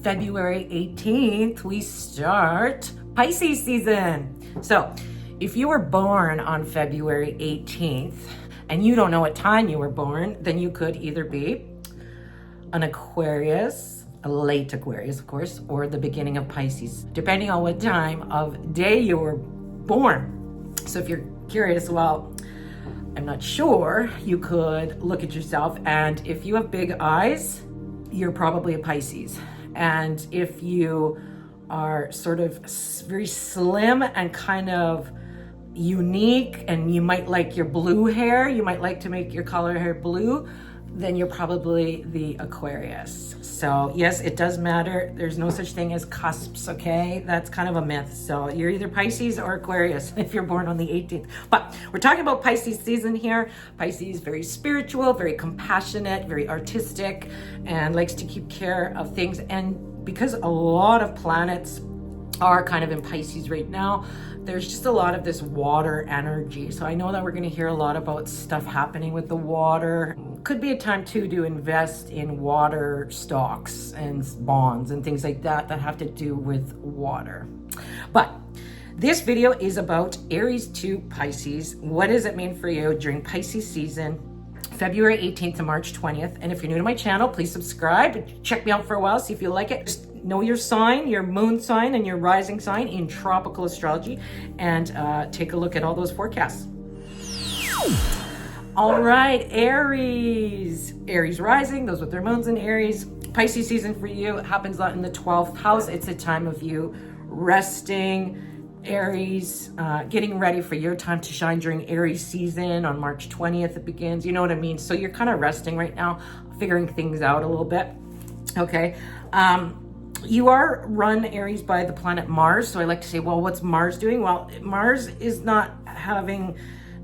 February 18th, we start Pisces season. So if you were born on February 18th and you don't know what time you were born, then you could either be an Aquarius, a late Aquarius, of course, or the beginning of Pisces, depending on what time of day you were born. So if you're curious, well, I'm not sure, you could look at yourself, and if you have big eyes, you're probably a Pisces. And if you are sort of very slim and kind of unique, and you might like your blue hair, you might like to make your color hair blue, then you're probably the Aquarius. So yes, it does matter. There's no such thing as cusps, okay? That's kind of a myth. So you're either Pisces or Aquarius if you're born on the 18th. But we're talking about Pisces season here. Pisces, very spiritual, very compassionate, very artistic, and likes to keep care of things. And because a lot of planets are kind of in Pisces right now, there's just a lot of this water energy. So I know that we're going to hear a lot about stuff happening with the water. Could be a time too to invest in water stocks and bonds and things like that that have to do with water. But this video is about Aries to Pisces. What does it mean for you during Pisces season, February 18th to March 20th? And if you're new to my channel, please subscribe. Check me out for a while, see if you like it. Just know your sign, your moon sign, and your rising sign in tropical astrology, and take a look at all those forecasts. All right, Aries. Aries rising, those with their moons in Aries. Pisces season for you happens a lot in the 12th house. It's a time of you resting, Aries, getting ready for your time to shine during Aries season. On March 20th it begins, you know what I mean? So you're kind of resting right now, figuring things out a little bit, okay? You are run, Aries, by the planet Mars. So I like to say, well, what's Mars doing? Well, Mars is not having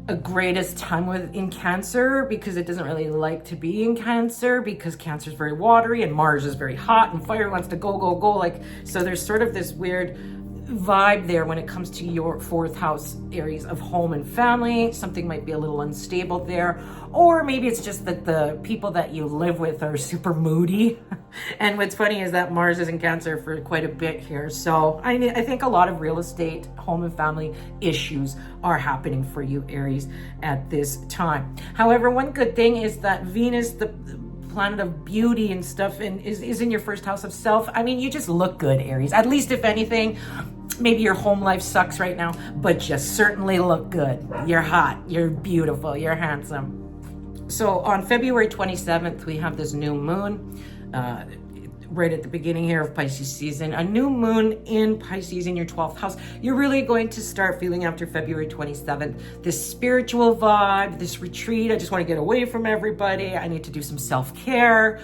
a greatest time in Cancer, because it doesn't really like to be in Cancer, because Cancer is very watery and Mars is very hot and fire wants to go, go, go. Like, so there's sort of this weird vibe there when it comes to your 4th house, Aries, of home and family. Something might be a little unstable there, or maybe it's just that the people that you live with are super moody. And what's funny is that Mars is in Cancer for quite a bit here. So I think a lot of real estate, home and family issues are happening for you, Aries, at this time. However, one good thing is that Venus, the planet of beauty and stuff, and is in your 1st house of self. I mean, you just look good, Aries. At least if anything, maybe your home life sucks right now, but you certainly look good. You're hot, you're beautiful, you're handsome. So on February 27th, we have this new moon, right at the beginning here of Pisces season, a new moon in Pisces in your 12th house. You're really going to start feeling after February 27th, this spiritual vibe, this retreat. I just want to get away from everybody. I need to do some self-care,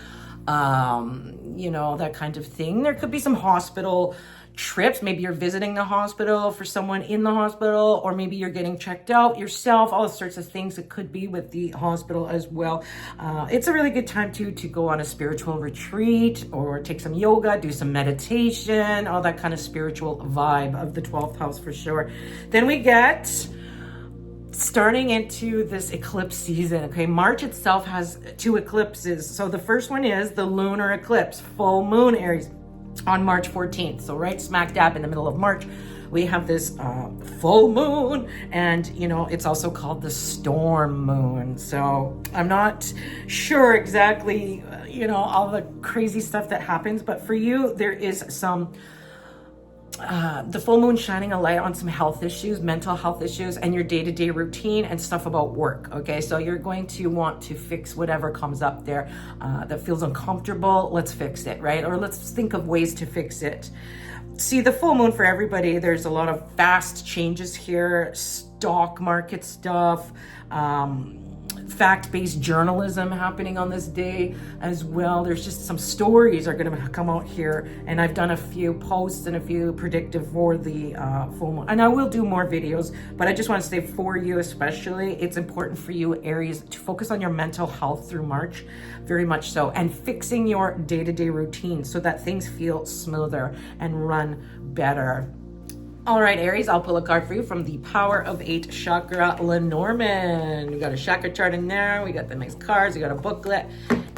you know, that kind of thing. There could be some hospital trips. Maybe you're visiting the hospital for someone in the hospital, or maybe you're getting checked out yourself, all sorts of things it could be with the hospital as well. It's a really good time to go on a spiritual retreat, or take some yoga, do some meditation, all that kind of spiritual vibe of the 12th house for sure. Then we get starting into this eclipse season. Okay, March itself has 2 eclipses. So the first one is the lunar eclipse, full moon, Aries, on March 14th. So right smack dab in the middle of March, we have this full moon, and you know, it's also called the storm moon. So I'm not sure exactly, you know, all the crazy stuff that happens, but for you, there is some the full moon shining a light on some health issues, mental health issues, and your day-to-day routine and stuff about work. Okay, so you're going to want to fix whatever comes up there that feels uncomfortable. Let's fix it, right? Or let's think of ways to fix it. See, the full moon for everybody, there's a lot of fast changes here, stock market stuff, fact-based journalism happening on this day as well. There's just some stories are going to come out here, and I've done a few posts and a few predictive for the full moon, and I will do more videos, but I just want to say for you especially, it's important for you, Aries, to focus on your mental health through March, very much so, and fixing your day-to-day routine so that things feel smoother and run better. All right, Aries, I'll pull a card for you from the Power of 8 Chakra Lenormand. We got a chakra chart in there. We got the nice cards. We got a booklet.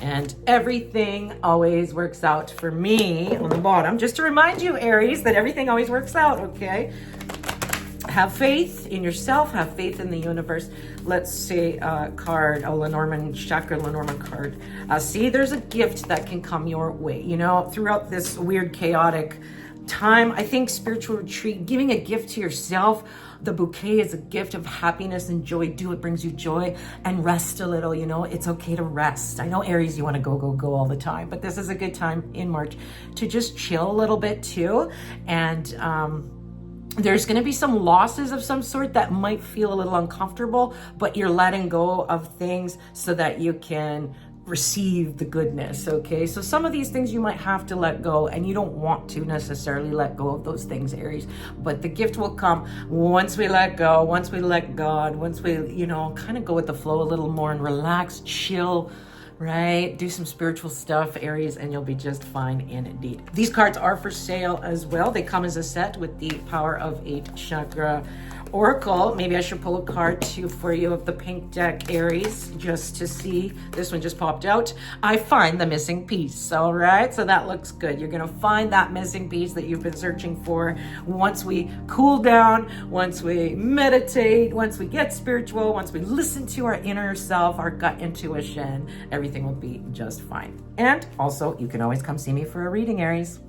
And everything always works out for me on the bottom. Just to remind you, Aries, that everything always works out, okay? Have faith in yourself, have faith in the universe. Let's say card, a Lenormand, Chakra Lenormand card. See, there's a gift that can come your way, you know, throughout this weird, chaotic time. I think spiritual retreat, giving a gift to yourself. The bouquet is a gift of happiness and joy. Do what brings you joy, and rest a little, you know. It's okay to rest. I know, Aries, you want to go all the time, but this is a good time in March to just chill a little bit too. And there's going to be some losses of some sort that might feel a little uncomfortable, but you're letting go of things so that you can receive the goodness, okay? So some of these things you might have to let go, and you don't want to necessarily let go of those things, Aries, but the gift will come once we let go, once we let God, once we, you know, kind of go with the flow a little more and relax, chill, right? Do some spiritual stuff, Aries, and you'll be just fine indeed. These cards are for sale as well. They come as a set with the Power of 8 Chakra Oracle. Maybe I should pull a card too for you of the pink deck, Aries, just to see. This one just popped out. I find the missing piece. All right, so that looks good. You're gonna find that missing piece that you've been searching for once we cool down, once we meditate, once we get spiritual, once we listen to our inner self, our gut intuition. Everything will be just fine. And also, you can always come see me for a reading, Aries.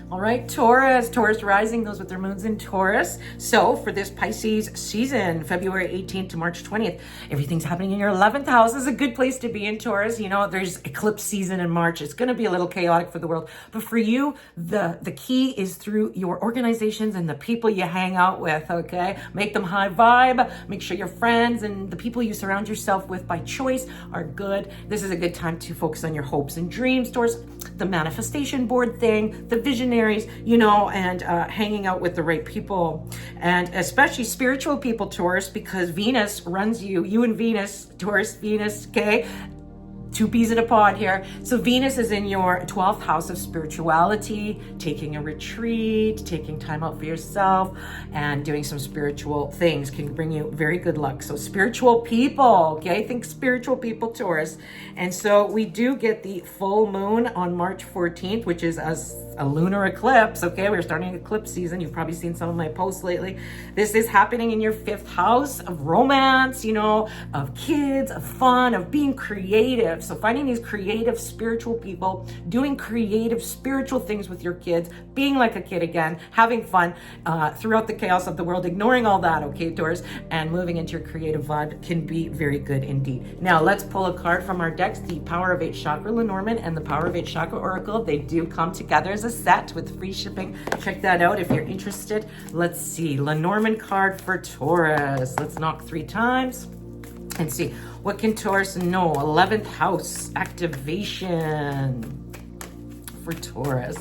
All right, Taurus rising, those with their moons in Taurus. So for this Pisces season, February 18th to March 20th, everything's happening in your 11th house. This is a good place to be in Taurus. You know, there's eclipse season in March. It's going to be a little chaotic for the world. But for you, the key is through your organizations and the people you hang out with, okay? Make them high vibe. Make sure your friends and the people you surround yourself with by choice are good. This is a good time to focus on your hopes and dreams, Taurus. The manifestation board thing, the visionaries, you know, and hanging out with the right people, and especially spiritual people, Taurus, because Venus runs you and Venus, Taurus, Venus, okay? Two peas in a pod here. So Venus is in your 12th house of spirituality, taking a retreat, taking time out for yourself, and doing some spiritual things can bring you very good luck. So spiritual people, okay? Think spiritual people, Taurus. And so we do get the full moon on March 14th, which is a lunar eclipse, okay? We're starting eclipse season. You've probably seen some of my posts lately. This is happening in your 5th house of romance, you know, of kids, of fun, of being creative. So finding these creative spiritual people, doing creative spiritual things with your kids, being like a kid again, having fun throughout the chaos of the world, ignoring all that, okay, Taurus, and moving into your creative vibe can be very good indeed. Now let's pull a card from our decks, the Power of 8 Chakra Lenormand and the Power of 8 Chakra Oracle. They do come together as a set with free shipping. Check that out if you're interested. Let's see, Lenormand card for Taurus. Let's knock 3 times and see, what can Taurus know? 11th house activation for Taurus.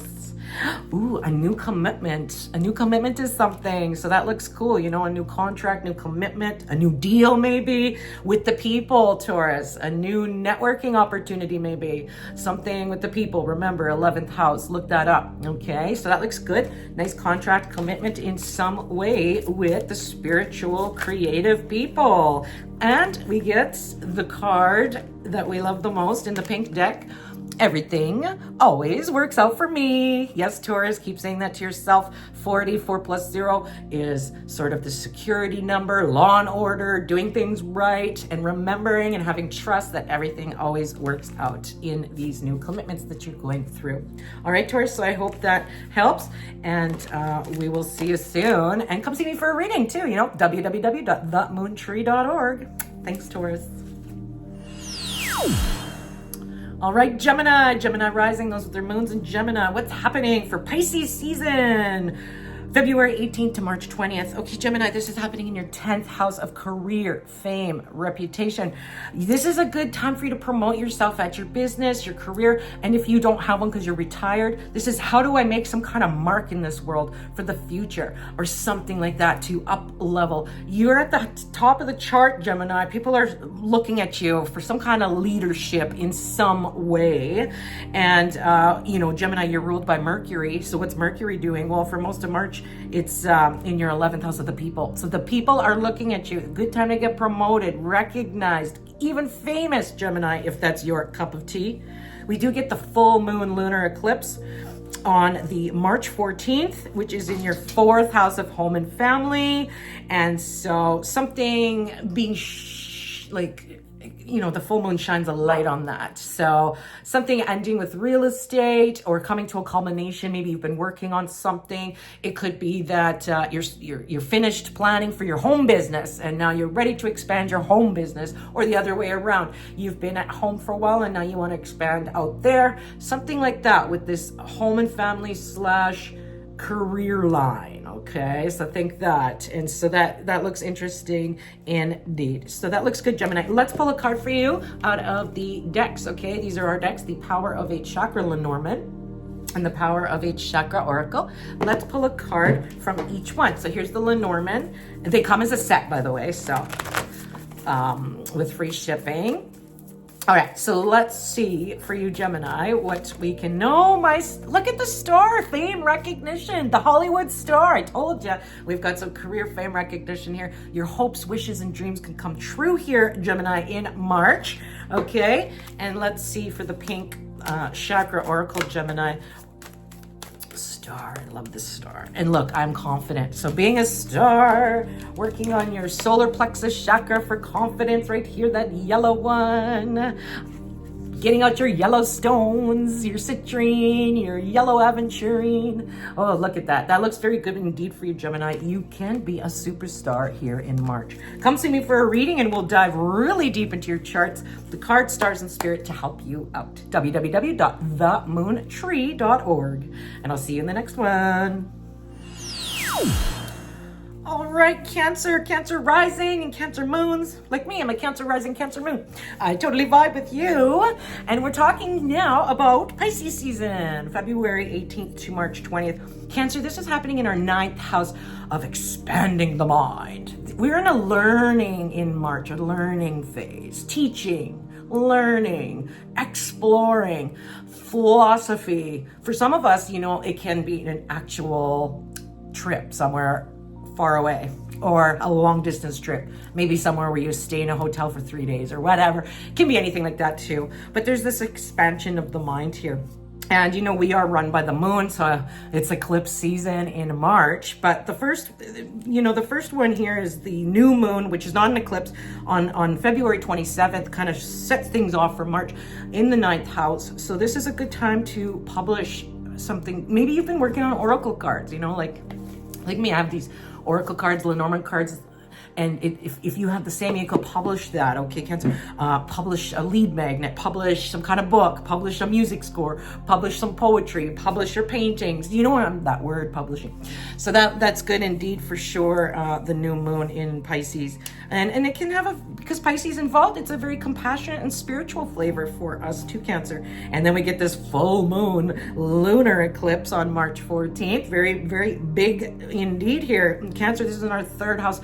Ooh, a new commitment. A new commitment to something. So that looks cool. You know, a new contract, new commitment, a new deal maybe with the people, Taurus. A new networking opportunity maybe. Something with the people. Remember, 11th house. Look that up. Okay, so that looks good. Nice contract commitment in some way with the spiritual, creative people. And we get the card that we love the most in the pink deck. Everything always works out for me. Yes, Taurus, keep saying that to yourself. 4 plus 0 is sort of the security number, law and order, doing things right, and remembering and having trust that everything always works out in these new commitments that you're going through. All right, Taurus, so I hope that helps, and we will see you soon. And come see me for a reading too, you know, www.themoontree.org. Thanks, Taurus. All right, Gemini rising, those with their moons in Gemini. What's happening for Pisces season? February 18th to March 20th. Okay, Gemini, this is happening in your 10th house of career, fame, reputation. This is a good time for you to promote yourself at your business, your career, and if you don't have one because you're retired, this is how do I make some kind of mark in this world for the future or something like that to up level. You're at the top of the chart, Gemini. People are looking at you for some kind of leadership in some way. And, you know, Gemini, you're ruled by Mercury. So what's Mercury doing? Well, for most of March, It's in your 11th house of the people. So the people are looking at you. Good time to get promoted, recognized, even famous, Gemini, if that's your cup of tea. We do get the full moon lunar eclipse on the March 14th, which is in your 4th house of home and family. And so something being the full moon shines a light on that. So something ending with real estate or coming to a culmination. Maybe you've been working on something. It could be that you're finished planning for your home business and now you're ready to expand your home business, or the other way around. You've been at home for a while and now you want to expand out there. Something like that with this home and family / career line. Okay, so think that. And so that looks interesting indeed. So that looks good, Gemini. Let's pull a card for you out of the decks. Okay, these are our decks: the Power of a Chakra Lenormand and the Power of a Chakra Oracle. Let's pull a card from each one. So here's the Lenormand. They come as a set, by the way, so with free shipping. All right, so let's see for you, Gemini, what we can know. Look at the star, fame, recognition, the Hollywood star. I told you, we've got some career fame recognition here. Your hopes, wishes, and dreams can come true here, Gemini, in March. Okay, and let's see for the pink chakra oracle, Gemini. Star, I love this star. And look, I'm confident. So being a star, working on your solar plexus chakra for confidence right here, that yellow one. Getting out your yellow stones, your citrine, your yellow aventurine. Oh, look at that. That looks very good indeed for you, Gemini. You can be a superstar here in March. Come see me for a reading and we'll dive really deep into your charts, the cards, stars, and spirit to help you out. www.themoontree.org. And I'll see you in the next one. All right, Cancer rising and Cancer moons. Like me, I'm a Cancer rising, Cancer moon. I totally vibe with you. And we're talking now about Pisces season, February 18th to March 20th. Cancer, this is happening in our 9th house of expanding the mind. We're in a learning in March, a learning phase, teaching, learning, exploring, philosophy. For some of us, it can be an actual trip somewhere far away, or a long distance trip, maybe somewhere where you stay in a hotel for 3 days or whatever. It can be anything like that too. But there's this expansion of the mind here. And we are run by the moon, so it's eclipse season in March. But the first one here is the new moon, which is not an eclipse, on February 27th, kind of sets things off for March in the 9th house. So this is a good time to publish something. Maybe you've been working on oracle cards, like me, I have these oracle cards, Lenormand cards, and if you have the same, you could publish that, okay, Cancer? Publish a lead magnet, publish some kind of book, publish a music score, publish some poetry, publish your paintings. You know what that word, publishing. So that's good indeed for sure, the new moon in Pisces. And it can have because Pisces involved, it's a very compassionate and spiritual flavor for us too, Cancer. And then we get this full moon lunar eclipse on March 14th. Very, very big indeed here. Cancer, this is in our 3rd house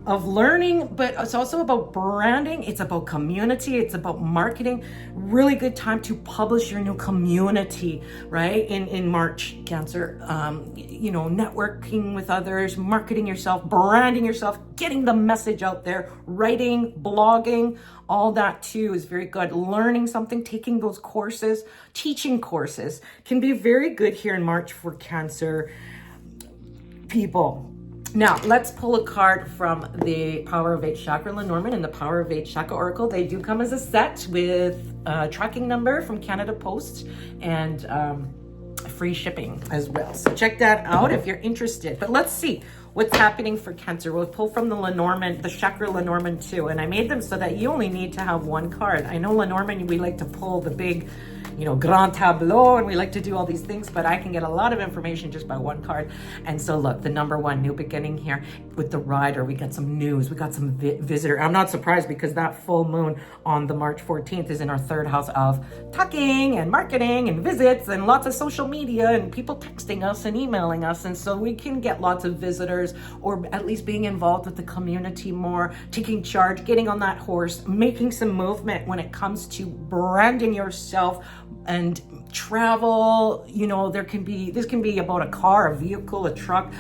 of learning, but it's also about branding. It's about community. It's about marketing. Really good time to publish your new community, right? In March, Cancer. Networking with others, marketing yourself, branding yourself, getting the message out there, writing, blogging, all that too is very good. Learning something, taking those courses, teaching courses can be very good here in March for Cancer people. Now, let's pull a card from the Power of 8 Chakra Lenormand and the Power of 8 Chakra Oracle. They do come as a set with a tracking number from Canada Post and free shipping as well. So check that out if you're interested. But let's see what's happening for Cancer. We'll pull from the Lenormand, the Chakra Lenormand too. And I made them so that you only need to have one card. I know Lenormand, we like to pull the big, grand tableau, and we like to do all these things, but I can get a lot of information just by one card. And so look, the number 1, new beginning here with the rider. We got some news, we got some visitor. I'm not surprised because that full moon on the March 14th is in our 3rd house of talking and marketing and visits and lots of social media and people texting us and emailing us. And so we can get lots of visitors, or at least being involved with the community more, taking charge, getting on that horse, making some movement when it comes to branding yourself and travel, you know, this can be about a car, a vehicle, a truck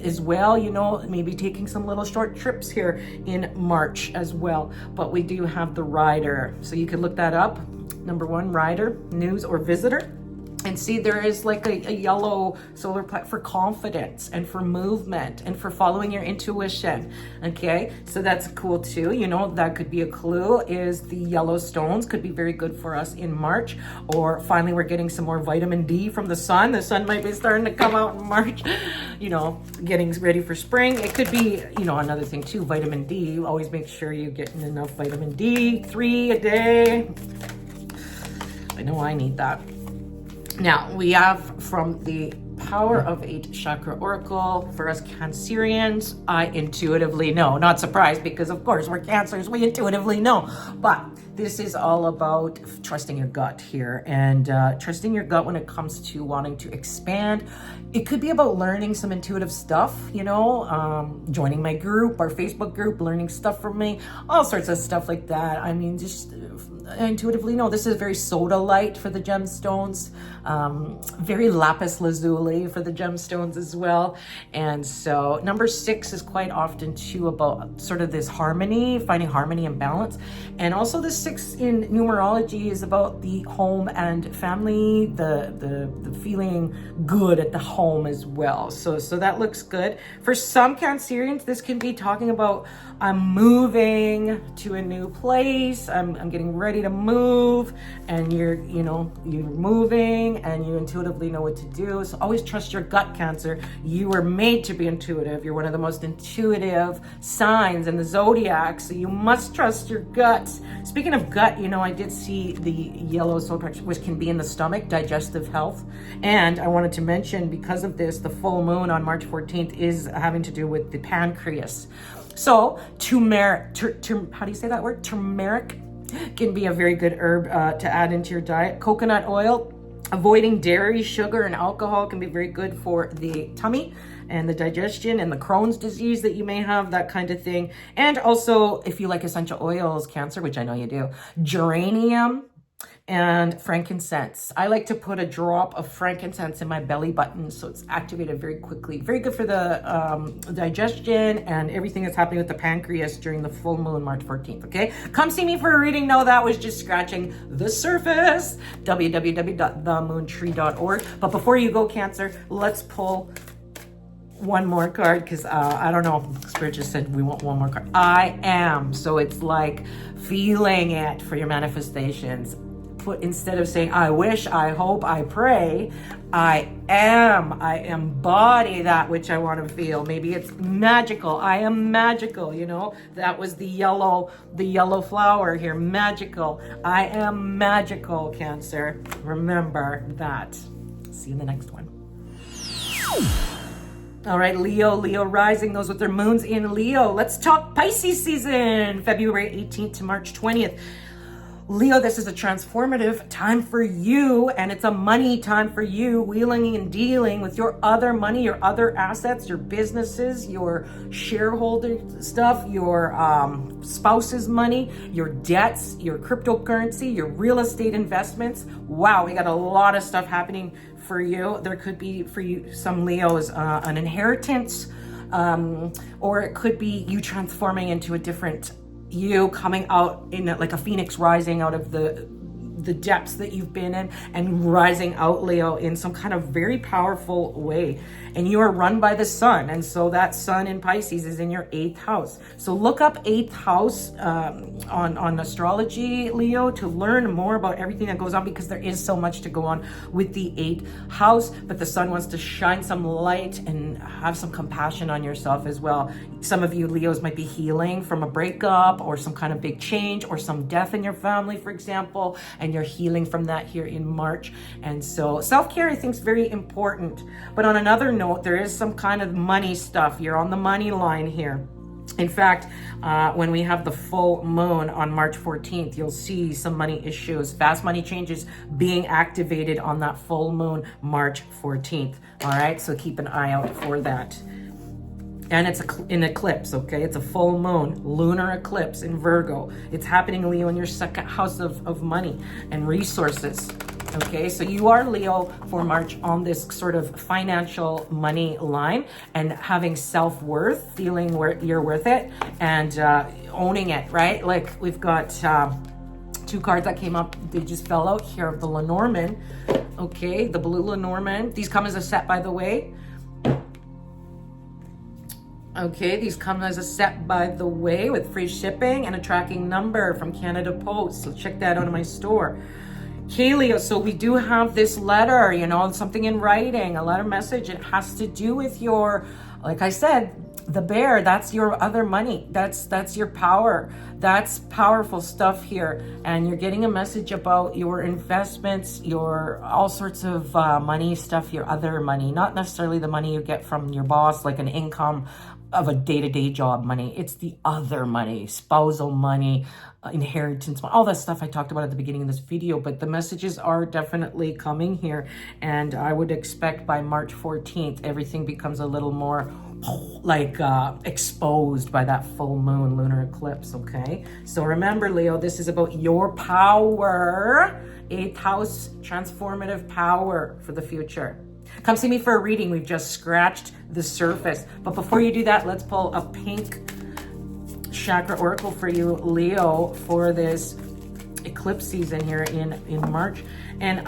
as well, you know, maybe taking some little short trips here in March as well. But we do have the rider, so you can look that up. Number 1, rider, news or visitor. And see, there is like a yellow solar plexus for confidence and for movement and for following your intuition. Okay, so that's cool too. You know, that could be a clue, is the yellow stones could be very good for us in March. Or finally, we're getting some more vitamin D from the sun. The sun might be starting to come out in March, you know, getting ready for spring. It could be, you know, another thing too, vitamin D. Always make sure you're getting enough vitamin D, 3 a day. I know I need that. Now, we have from the Power of 8 Chakra Oracle, for us Cancerians, I intuitively know. Not surprised, because of course we're Cancers, we intuitively know. But this is all about trusting your gut here, and trusting your gut when it comes to wanting to expand. It could be about learning some intuitive stuff, you know, joining my group, our Facebook group, learning stuff from me, all sorts of stuff like that. I mean, just intuitively know. This is very sodalite for the gemstones, very lapis lazuli for the gemstones as well. And so number 6 is quite often too about sort of this harmony, finding harmony and balance. And also the 6 in numerology is about the home and family, the feeling good at the home as well. So that looks good. For some Cancerians, this can be talking about, I'm moving to a new place, I'm getting ready to move, and you're moving and you intuitively know what to do. So always trust your gut, Cancer. You were made to be intuitive. You're one of the most intuitive signs in the zodiac, so you must trust your gut. Speaking of gut, you know, I did see the yellow solar plexus, which can be in the stomach, digestive health. And I wanted to mention, because of this, the full moon on March 14th is having to do with the pancreas. So turmeric, how do you say that word? Turmeric can be a very good herb to add into your diet. Coconut oil, avoiding dairy, sugar, and alcohol can be very good for the tummy and the digestion and the Crohn's disease that you may have, that kind of thing. And also, if you like essential oils, Cancer, which I know you do, geranium and frankincense. I like to put a drop of frankincense in my belly button, so it's activated very quickly. Very good for the digestion and everything that's happening with the pancreas during the full moon, March 14th, okay? Come see me for a reading. No, that was just scratching the surface. www.themoontree.org. But before you go, Cancer, let's pull one more card, because I don't know, Spirit just said we want one more card. I am. So it's like feeling it for your manifestations. Instead of saying I wish, I hope, I pray, I am. I embody that which I want to feel. Maybe it's magical. I am magical, you know. That was the yellow flower here, magical. I am magical, Cancer. Remember that. See you in the next one. All right, Leo rising, those with their moons in Leo. Let's talk Pisces season, February 18th to March 20th. Leo, this is a transformative time for you, and it's a money time for you, wheeling and dealing with your other money, your other assets, your businesses, your shareholder stuff, your spouse's money, your debts, your cryptocurrency, your real estate investments. Wow, we got a lot of stuff happening for you. There could be for you, some Leos, an inheritance, or it could be you transforming into a different you, coming out in like a phoenix rising out of the depths that you've been in and rising out, Leo, in some kind of very powerful way. And you are run by the sun, and so that sun in Pisces is in your 8th house. So look up 8th house on astrology, Leo, to learn more about everything that goes on, because there is so much to go on with the 8th house. But the sun wants to shine some light and have some compassion on yourself as well. Some of you Leos might be healing from a breakup or some kind of big change or some death in your family, for example, and you're healing from that here in March. And so self-care, I think, is very important. But on another note, there is some kind of money stuff. You're on the money line here. In fact, when we have the full moon on March 14th, you'll see some money issues, fast money changes being activated on that full moon, March 14th. All right, so keep an eye out for that. And it's an eclipse, okay? It's a full moon, lunar eclipse in Virgo. It's happening, Leo, in your 2nd house of money and resources. Okay, so you are Leo for March on this sort of financial money line, and having self-worth, feeling where you're worth it, and owning it, right? Like we've got two cards that came up, they just fell out here of the Lenormand. Okay, the blue Lenormand. These come as a set, by the way. Okay, these come as a set, by the way, with free shipping and a tracking number from Canada Post. So check that out in my store. Okay, Leo, so we do have this letter, you know, something in writing, a letter message. It has to do with your, like I said, the bear, that's your other money. That's your power. That's powerful stuff here. And you're getting a message about your investments, your all sorts of money stuff, your other money, not necessarily the money you get from your boss, like an income of a day-to-day job money. It's the other money, spousal money, inheritance, all that stuff I talked about at the beginning of this video. But the messages are definitely coming here, and I would expect by March 14th everything becomes a little more like exposed by that full moon lunar eclipse. Okay, so remember, Leo, this is about your power, 8th house, transformative power for the future. Come see me for a reading. We've just scratched the surface. But before you do that, let's pull a pink chakra oracle for you, Leo, for this eclipse season here in March. And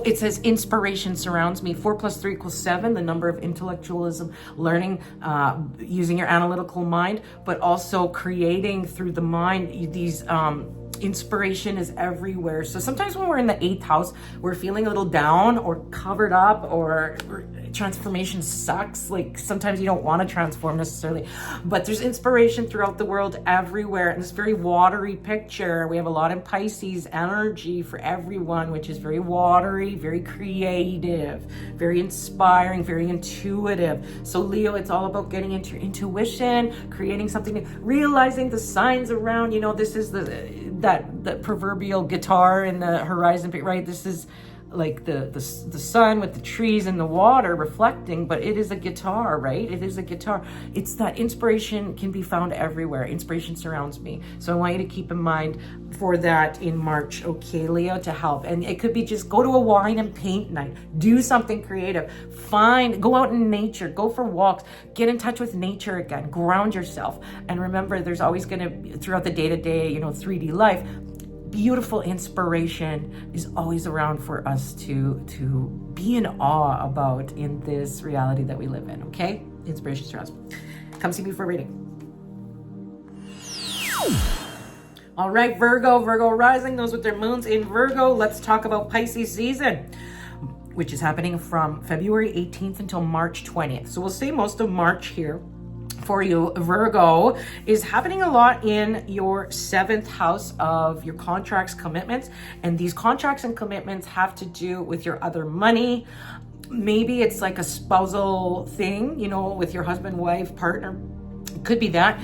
it says inspiration surrounds me. 4 + 3 = 7, the number of intellectualism, learning, using your analytical mind, but also creating through the mind. These inspiration is everywhere. So sometimes when we're in the 8th house, we're feeling a little down or covered up, or transformation sucks. Like sometimes you don't want to transform necessarily, but there's inspiration throughout the world everywhere. And this very watery picture, we have a lot in Pisces energy for everyone, which is very watery, very creative, very inspiring, very intuitive. So Leo, it's all about getting into your intuition, creating something new, realizing the signs around, you know, this is that proverbial guitar in the horizon, right? This is like the sun with the trees and the water reflecting, but it is a guitar, right? It is a guitar. It's that inspiration can be found everywhere. Inspiration surrounds me. So I want you to keep in mind for that in March, okay, Leo, to help. And it could be just go to a wine and paint night, do something creative, go out in nature, go for walks, get in touch with nature again, ground yourself. And remember, there's always going to be, throughout the day-to-day, you know, 3D life, beautiful inspiration is always around for us to be in awe about in this reality that we live in, okay? Inspiration surrounds me. Come see me for a reading. All right, Virgo rising, those with their moons in Virgo. Let's talk about Pisces season, which is happening from February 18th until March 20th. So we'll say most of March here for you. Virgo is happening a lot in your 7th house of your contracts, commitments, and these contracts and commitments have to do with your other money. Maybe it's like a spousal thing, you know, with your husband, wife, partner. It could be that.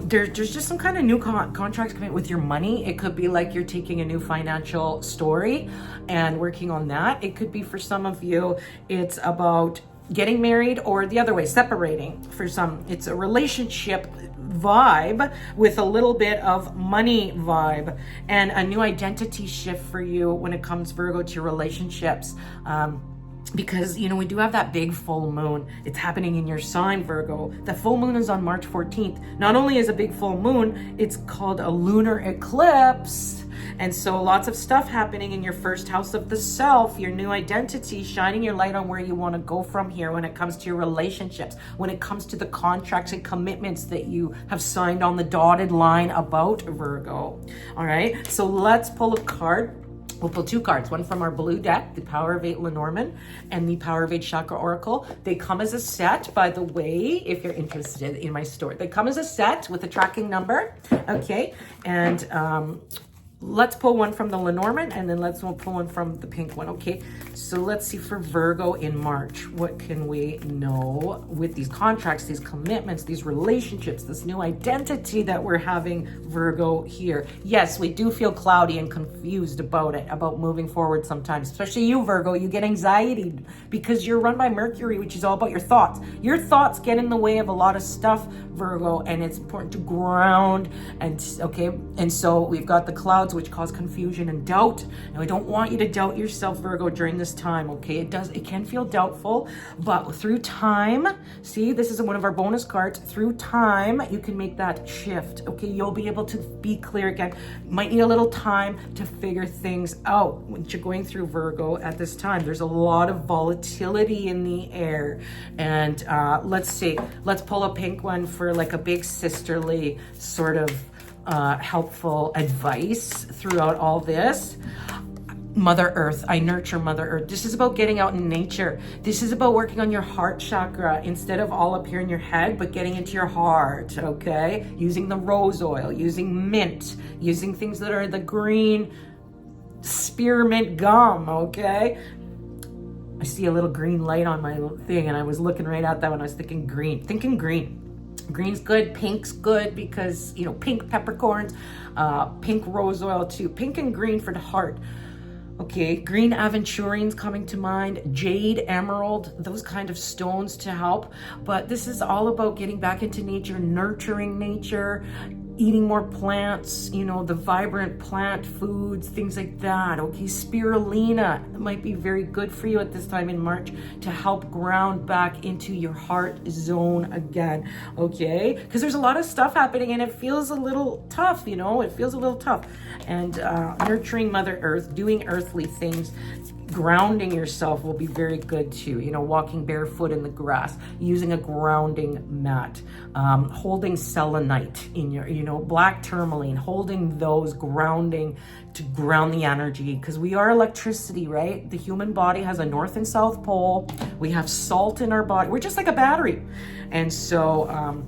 There's just some kind of new contracts coming with your money. It could be like you're taking a new financial story and working on that. It could be for some of you, it's about getting married, or the other way, separating. For some, it's a relationship vibe with a little bit of money vibe, and a new identity shift for you when it comes, Virgo, to your relationships. Because, you know, we do have that big full moon. It's happening in your sign, Virgo. The full moon is on March 14th. Not only is a big full moon, it's called a lunar eclipse. And so lots of stuff happening in your 1st house of the self, your new identity, shining your light on where you want to go from here when it comes to your relationships, when it comes to the contracts and commitments that you have signed on the dotted line about, Virgo. All right, so let's pull a card. We'll pull 2 cards, one from our blue deck, the Power of 8 Lenormand, and the Power of 8 Chakra Oracle. They come as a set, by the way, if you're interested in my store. They come as a set with a tracking number, okay? And let's pull one from the Lenormand, and then we'll pull one from the pink one, okay? So let's see for Virgo in March. What can we know with these contracts, these commitments, these relationships, this new identity that we're having, Virgo, here? Yes, we do feel cloudy and confused about it, about moving forward sometimes. Especially you, Virgo, you get anxiety because you're run by Mercury, which is all about your thoughts. Your thoughts get in the way of a lot of stuff, Virgo, and it's important to ground. And okay, and so we've got the clouds clouds, which cause confusion and doubt. And I don't want you to doubt yourself, Virgo, during this time, okay? It can feel doubtful, but through time, see, this is one of our bonus cards, through time, you can make that shift, okay? You'll be able to be clear again. Might need a little time to figure things out when you're going through, Virgo, at this time. There's a lot of volatility in the air. And let's see, let's pull a pink one for like a big sisterly sort of helpful advice throughout all this. Mother Earth, I nurture Mother Earth. This is about getting out in nature. This is about working on your heart chakra instead of all up here in your head, but getting into your heart, okay? Using the rose oil, using mint, using things that are the green spearmint gum, okay? I see a little green light on my thing, and I was looking right at that when I was thinking green. Green's good, pink's good because, you know, pink peppercorns, pink rose oil too. Pink and green for the heart. Okay, green aventurine's coming to mind, jade, emerald, those kind of stones to help. But this is all about getting back into nature, nurturing nature, eating more plants, you know, the vibrant plant foods, things like that. Okay, spirulina might be very good for you at this time in March to help ground back into your heart zone again, okay? Because there's a lot of stuff happening and it feels a little tough, you know, it feels a little tough. And nurturing Mother Earth, doing earthly things, grounding yourself will be very good too. You know, walking barefoot in the grass, using a grounding mat, holding selenite in your, you know, black tourmaline, holding those grounding to ground the energy, because we are electricity, right? The human body has a north and south pole. We have salt in our body. We're just like a battery. And so,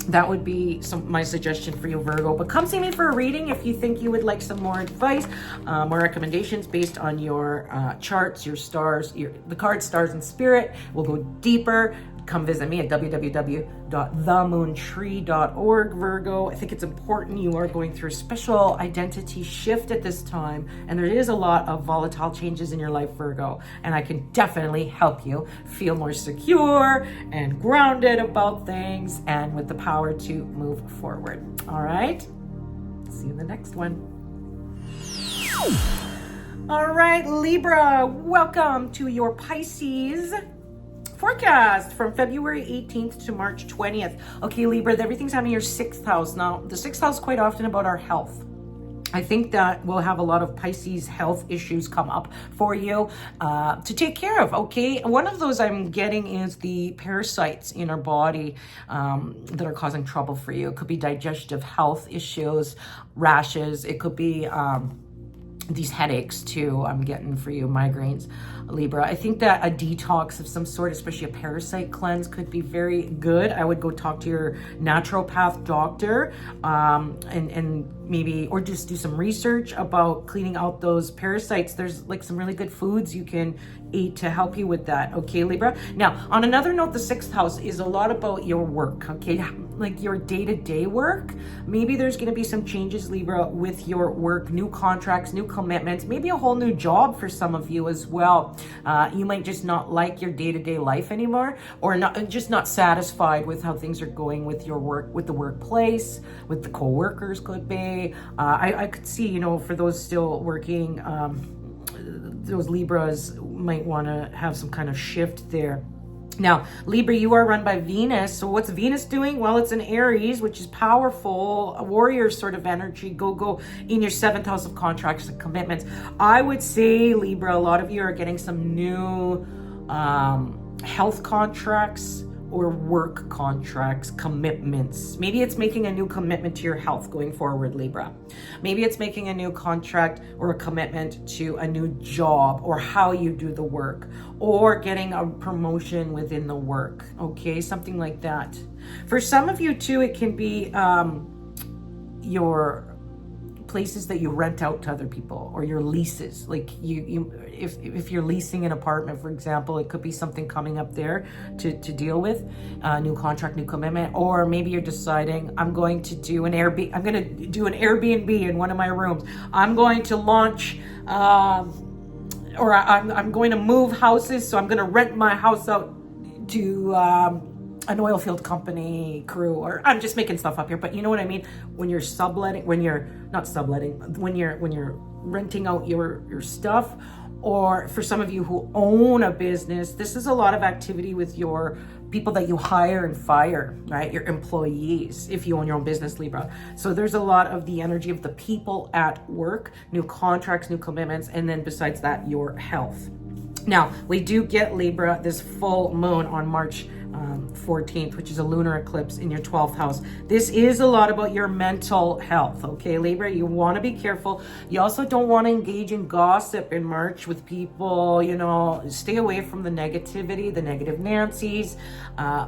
that would be my suggestion for you, Virgo. But come see me for a reading if you think you would like some more advice, more recommendations based on your charts, your stars, the cards, stars, and spirit. We'll go deeper. Come visit me at www.themoontree.org, Virgo. I think it's important. You are going through a special identity shift at this time, and there is a lot of volatile changes in your life, Virgo, and I can definitely help you feel more secure and grounded about things and with the power to move forward. All right? See you in the next one. All right, Libra, welcome to your Pisces forecast from February 18th to March 20th. Okay, Libra, everything's happening in your 6th house. Now, the 6th house is quite often about our health. I think that we'll have a lot of Pisces health issues come up for you to take care of, okay? One of those I'm getting is the parasites in our body that are causing trouble for you. It could be digestive health issues, rashes. It could be these headaches too I'm getting for you, migraines, Libra. I think that a detox of some sort, especially a parasite cleanse, could be very good. I would go talk to your naturopath doctor and maybe, or just do some research about cleaning out those parasites. There's like some really good foods you can eat to help you with that, okay, Libra? Now, on another note, the 6th house is a lot about your work, okay? Like your day-to-day work. Maybe there's going to be some changes, Libra, with your work, new contracts, new commitments, maybe a whole new job for some of you as well. You might just not like your day-to-day life anymore, or just not satisfied with how things are going with your work, with the workplace, with the co-workers could be. I could see, you know, for those still working, those Libras might want to have some kind of shift there. Now, Libra, you are run by Venus. So what's Venus doing? Well, it's in Aries, which is powerful, a warrior sort of energy. Go in your 7th house of contracts and commitments. I would say, Libra, a lot of you are getting some new health contracts or work contracts, commitments. Maybe it's making a new commitment to your health going forward, Libra. Maybe it's making a new contract or a commitment to a new job or how you do the work, or getting a promotion within the work, okay? Something like that. For some of you too, it can be your places that you rent out to other people, or your leases. Like if you're leasing an apartment, for example, it could be something coming up there to deal with, new contract, new commitment. Or maybe you're deciding, I'm going to do an Airbnb in one of my rooms. I'm going to launch or I'm going to move houses, so I'm going to rent my house out to an oil field company crew, or I'm just making stuff up here, but you know what I mean? When you're subletting, when you're not subletting, when you're renting out your stuff, or for some of you who own a business, this is a lot of activity with your people that you hire and fire, right? Your employees, if you own your own business, Libra. So there's a lot of the energy of the people at work, new contracts, new commitments, and then besides that, your health. Now, we do get, Libra, this full moon on March 14th, which is a lunar eclipse in your 12th house. This is a lot about your mental health, okay, Libra? You want to be careful. You also don't want to engage in gossip in March with people, you know, stay away from the negativity, the negative Nancys,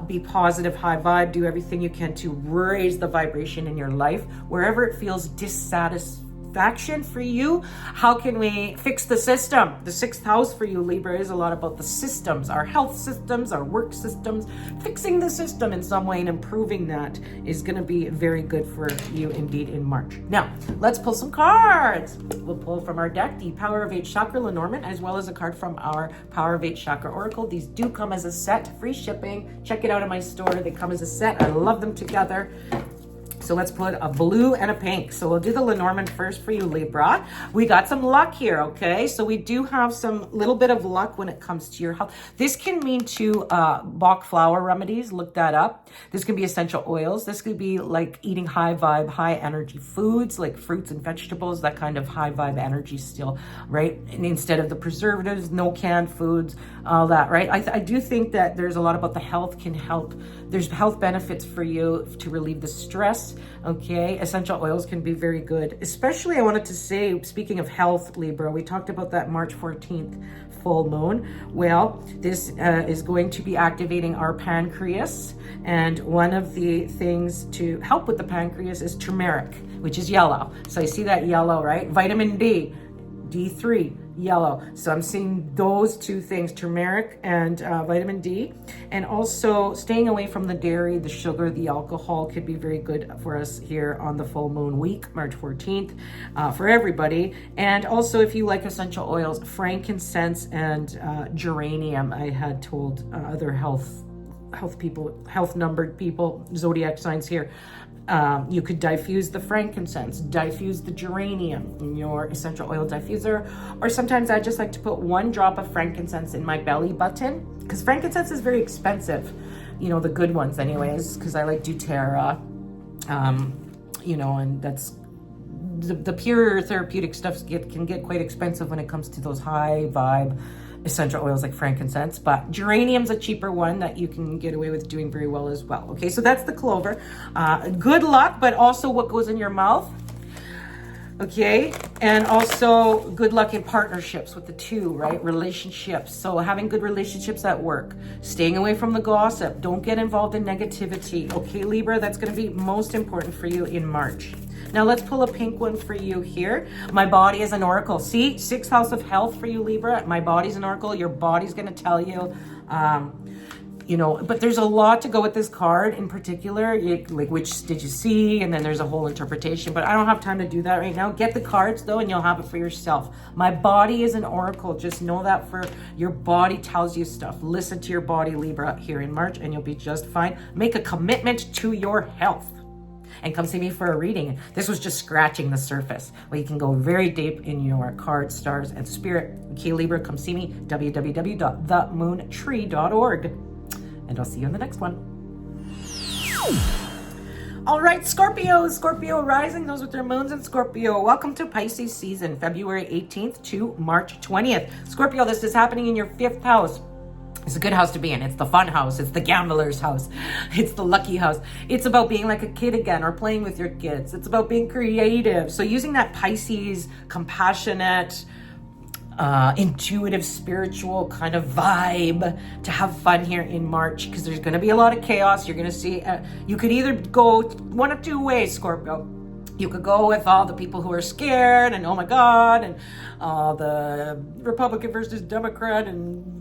be positive, high vibe, do everything you can to raise the vibration in your life. Wherever it feels dissatisfaction for you, how can we fix the system? The 6th house for you, Libra, is a lot about the systems, our health systems, our work systems. Fixing the system in some way and improving that is going to be very good for you indeed in March. Now, let's pull some cards. We'll pull from our deck the Power of 8 Chakra Lenormand, as well as a card from our Power of 8 Chakra Oracle. These do come as a set, free shipping. Check it out in my store. They come as a set. I love them together. So let's put a blue and a pink. So we'll do the Lenormand first for you, Libra. We got some luck here, okay? So we do have some little bit of luck when it comes to your health. This can mean to Bach flower remedies. Look that up. This can be essential oils. This could be like eating high vibe, high energy foods like fruits and vegetables, that kind of high vibe energy still, right? And instead of the preservatives, no canned foods, all that, right? I do think that there's a lot about the health can help. There's health benefits for you to relieve the stress. Okay, essential oils can be very good, especially I wanted to say, speaking of health, Libra, we talked about that March 14th full moon. Well, this is going to be activating our pancreas, and one of the things to help with the pancreas is turmeric, which is yellow. So I see that yellow, right? Vitamin D, D3, yellow. So I'm seeing those two things, turmeric and vitamin D, and also staying away from the dairy, the sugar, the alcohol could be very good for us here on the full moon week, March 14th, for everybody. And also if you like essential oils, frankincense and geranium, I had told other health people, health numbered people, zodiac signs here, you could diffuse the frankincense, diffuse the geranium in your essential oil diffuser, or sometimes I just like to put 1 drop of frankincense in my belly button, because frankincense is very expensive, you know, the good ones anyways, because I like doTERRA, you know, and that's the pure therapeutic stuff can get quite expensive when it comes to those high vibe essential oils like frankincense, but geranium's a cheaper one that you can get away with doing very well as well. Okay, so that's the clover. Good luck, but also what goes in your mouth. Okay, and also good luck in partnerships with the 2, right? Relationships. So having good relationships at work, staying away from the gossip, don't get involved in negativity. Okay, Libra, that's going to be most important for you in March. Now let's pull a pink one for you here. My body is an oracle. See, 6th house of health for you, Libra. My body's an oracle. Your body's going to tell you, you know, but there's a lot to go with this card in particular, like which did you see, and then there's a whole interpretation, but I don't have time to do that right now. Get the cards though, and you'll have it for yourself. My body is an oracle. Just know that for your body tells you stuff. Listen to your body, Libra, here in March, and you'll be just fine. Make a commitment to your health. And come see me for a reading. This was just scratching the surface. Well, you can go very deep in your cards, stars, and spirit. Okay, Libra, come see me, www.themoontree.org. And I'll see you in the next one. All right, Scorpio rising, those with their moons in Scorpio. Welcome to Pisces season, February 18th to March 20th. Scorpio, this is happening in your 5th house. It's a good house to be in. It's the fun house. It's the gambler's house. It's the lucky house. It's about being like a kid again or playing with your kids. It's about being creative. So using that Pisces, compassionate, intuitive, spiritual kind of vibe to have fun here in March, because there's going to be a lot of chaos. You're going to see, you could either go one of 2 ways, Scorpio. You could go with all the people who are scared and oh my God, and the Republican versus Democrat and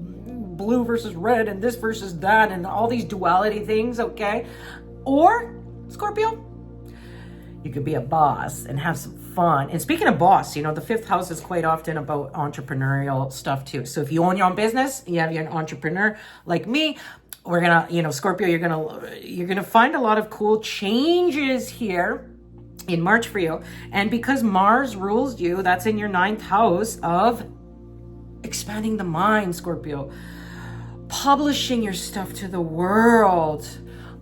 blue versus red and this versus that and all these duality things, okay? Or, Scorpio, you could be a boss and have some fun. And speaking of boss, you know, the 5th house is quite often about entrepreneurial stuff too. So if you own your own business, you're an entrepreneur like me, we're gonna, you know, Scorpio, you're gonna find a lot of cool changes here in March for you. And because Mars rules you, that's in your 9th house of expanding the mind, Scorpio, publishing your stuff to the world,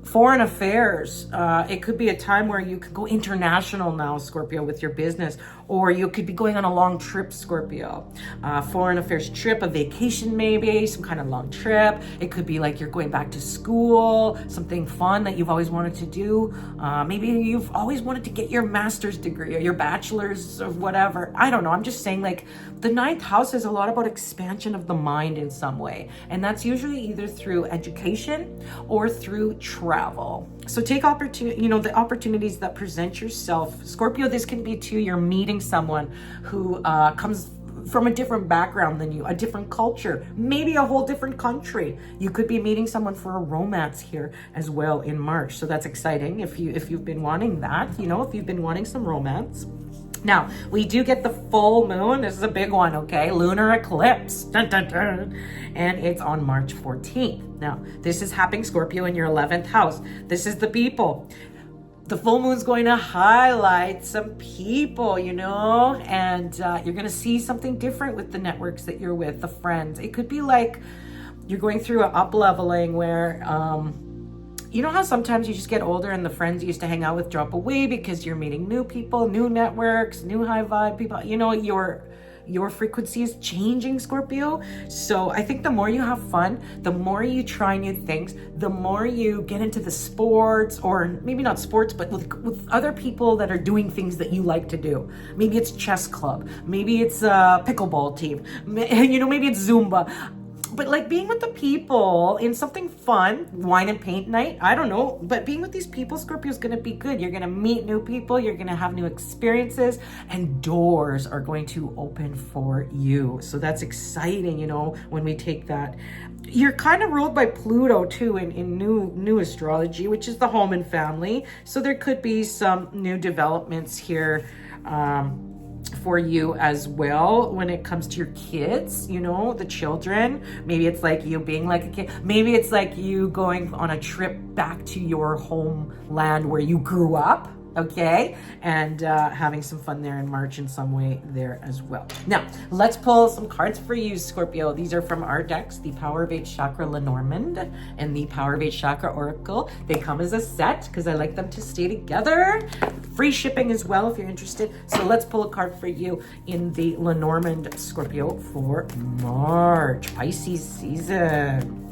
foreign affairs. It could be a time where you could go international now, Scorpio, with your business, or you could be going on a long trip, Scorpio. Foreign affairs trip, a vacation maybe, some kind of long trip. It could be like you're going back to school, something fun that you've always wanted to do. Maybe you've always wanted to get your master's degree or your bachelor's of whatever. I don't know. I'm just saying, like, the 9th house is a lot about expansion of the mind in some way. And that's usually either through education or through travel. So take opportunity, you know, the opportunities that present yourself. Scorpio, this can be too, you're meeting someone who comes from a different background than you, a different culture, maybe a whole different country. You could be meeting someone for a romance here as well in March. So that's exciting if you've been wanting that, you know, if you've been wanting some romance. Now, we do get the full moon. This is a big one, okay? Lunar eclipse. Dun, dun, dun. And it's on March 14th. Now, this is happening, Scorpio, in your 11th house. This is the people. The full moon's going to highlight some people, you know? And you're going to see something different with the networks that you're with, the friends. It could be like you're going through an up-leveling where... you know how sometimes you just get older and the friends you used to hang out with drop away because you're meeting new people, new networks, new high vibe people. You know, your frequency is changing, Scorpio. So I think the more you have fun, the more you try new things, the more you get into the sports, or maybe not sports, but with other people that are doing things that you like to do. Maybe it's chess club. Maybe it's a pickleball team. You know, maybe it's Zumba. But like being with the people in something fun, wine and paint night, I don't know. But being with these people, Scorpio, is going to be good. You're going to meet new people. You're going to have new experiences, and doors are going to open for you. So that's exciting, you know, when we take that. You're kind of ruled by Pluto too in new astrology, which is the home and family. So there could be some new developments here for you as well when it comes to your kids, you know, the children. Maybe it's like you being like a kid. Maybe it's like you going on a trip back to your homeland where you grew up, okay? And having some fun there in March in some way there as well. Now, let's pull some cards for you, Scorpio. These are from our decks, the Power of 8 Chakra Lenormand and the Power of 8 Chakra Oracle. They come as a set because I like them to stay together. Free shipping as well if you're interested. So let's pull a card for you in the Lenormand, Scorpio, for March, Pisces season.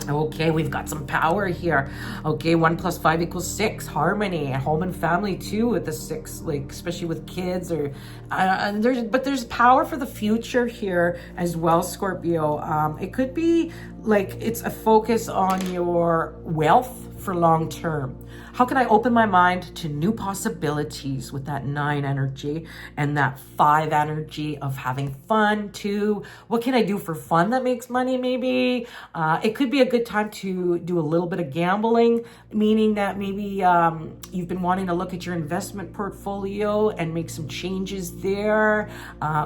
Okay, we've got some power here. Okay, 1 + 5 = 6. Harmony, home and family too with the 6, like especially with kids or there's power for the future here as well, Scorpio. It could be like it's a focus on your wealth for long term. How can I open my mind to new possibilities with that 9 energy and that 5 energy of having fun too? What can I do for fun that makes money maybe? It could be a good time to do a little bit of gambling, meaning that maybe you've been wanting to look at your investment portfolio and make some changes there.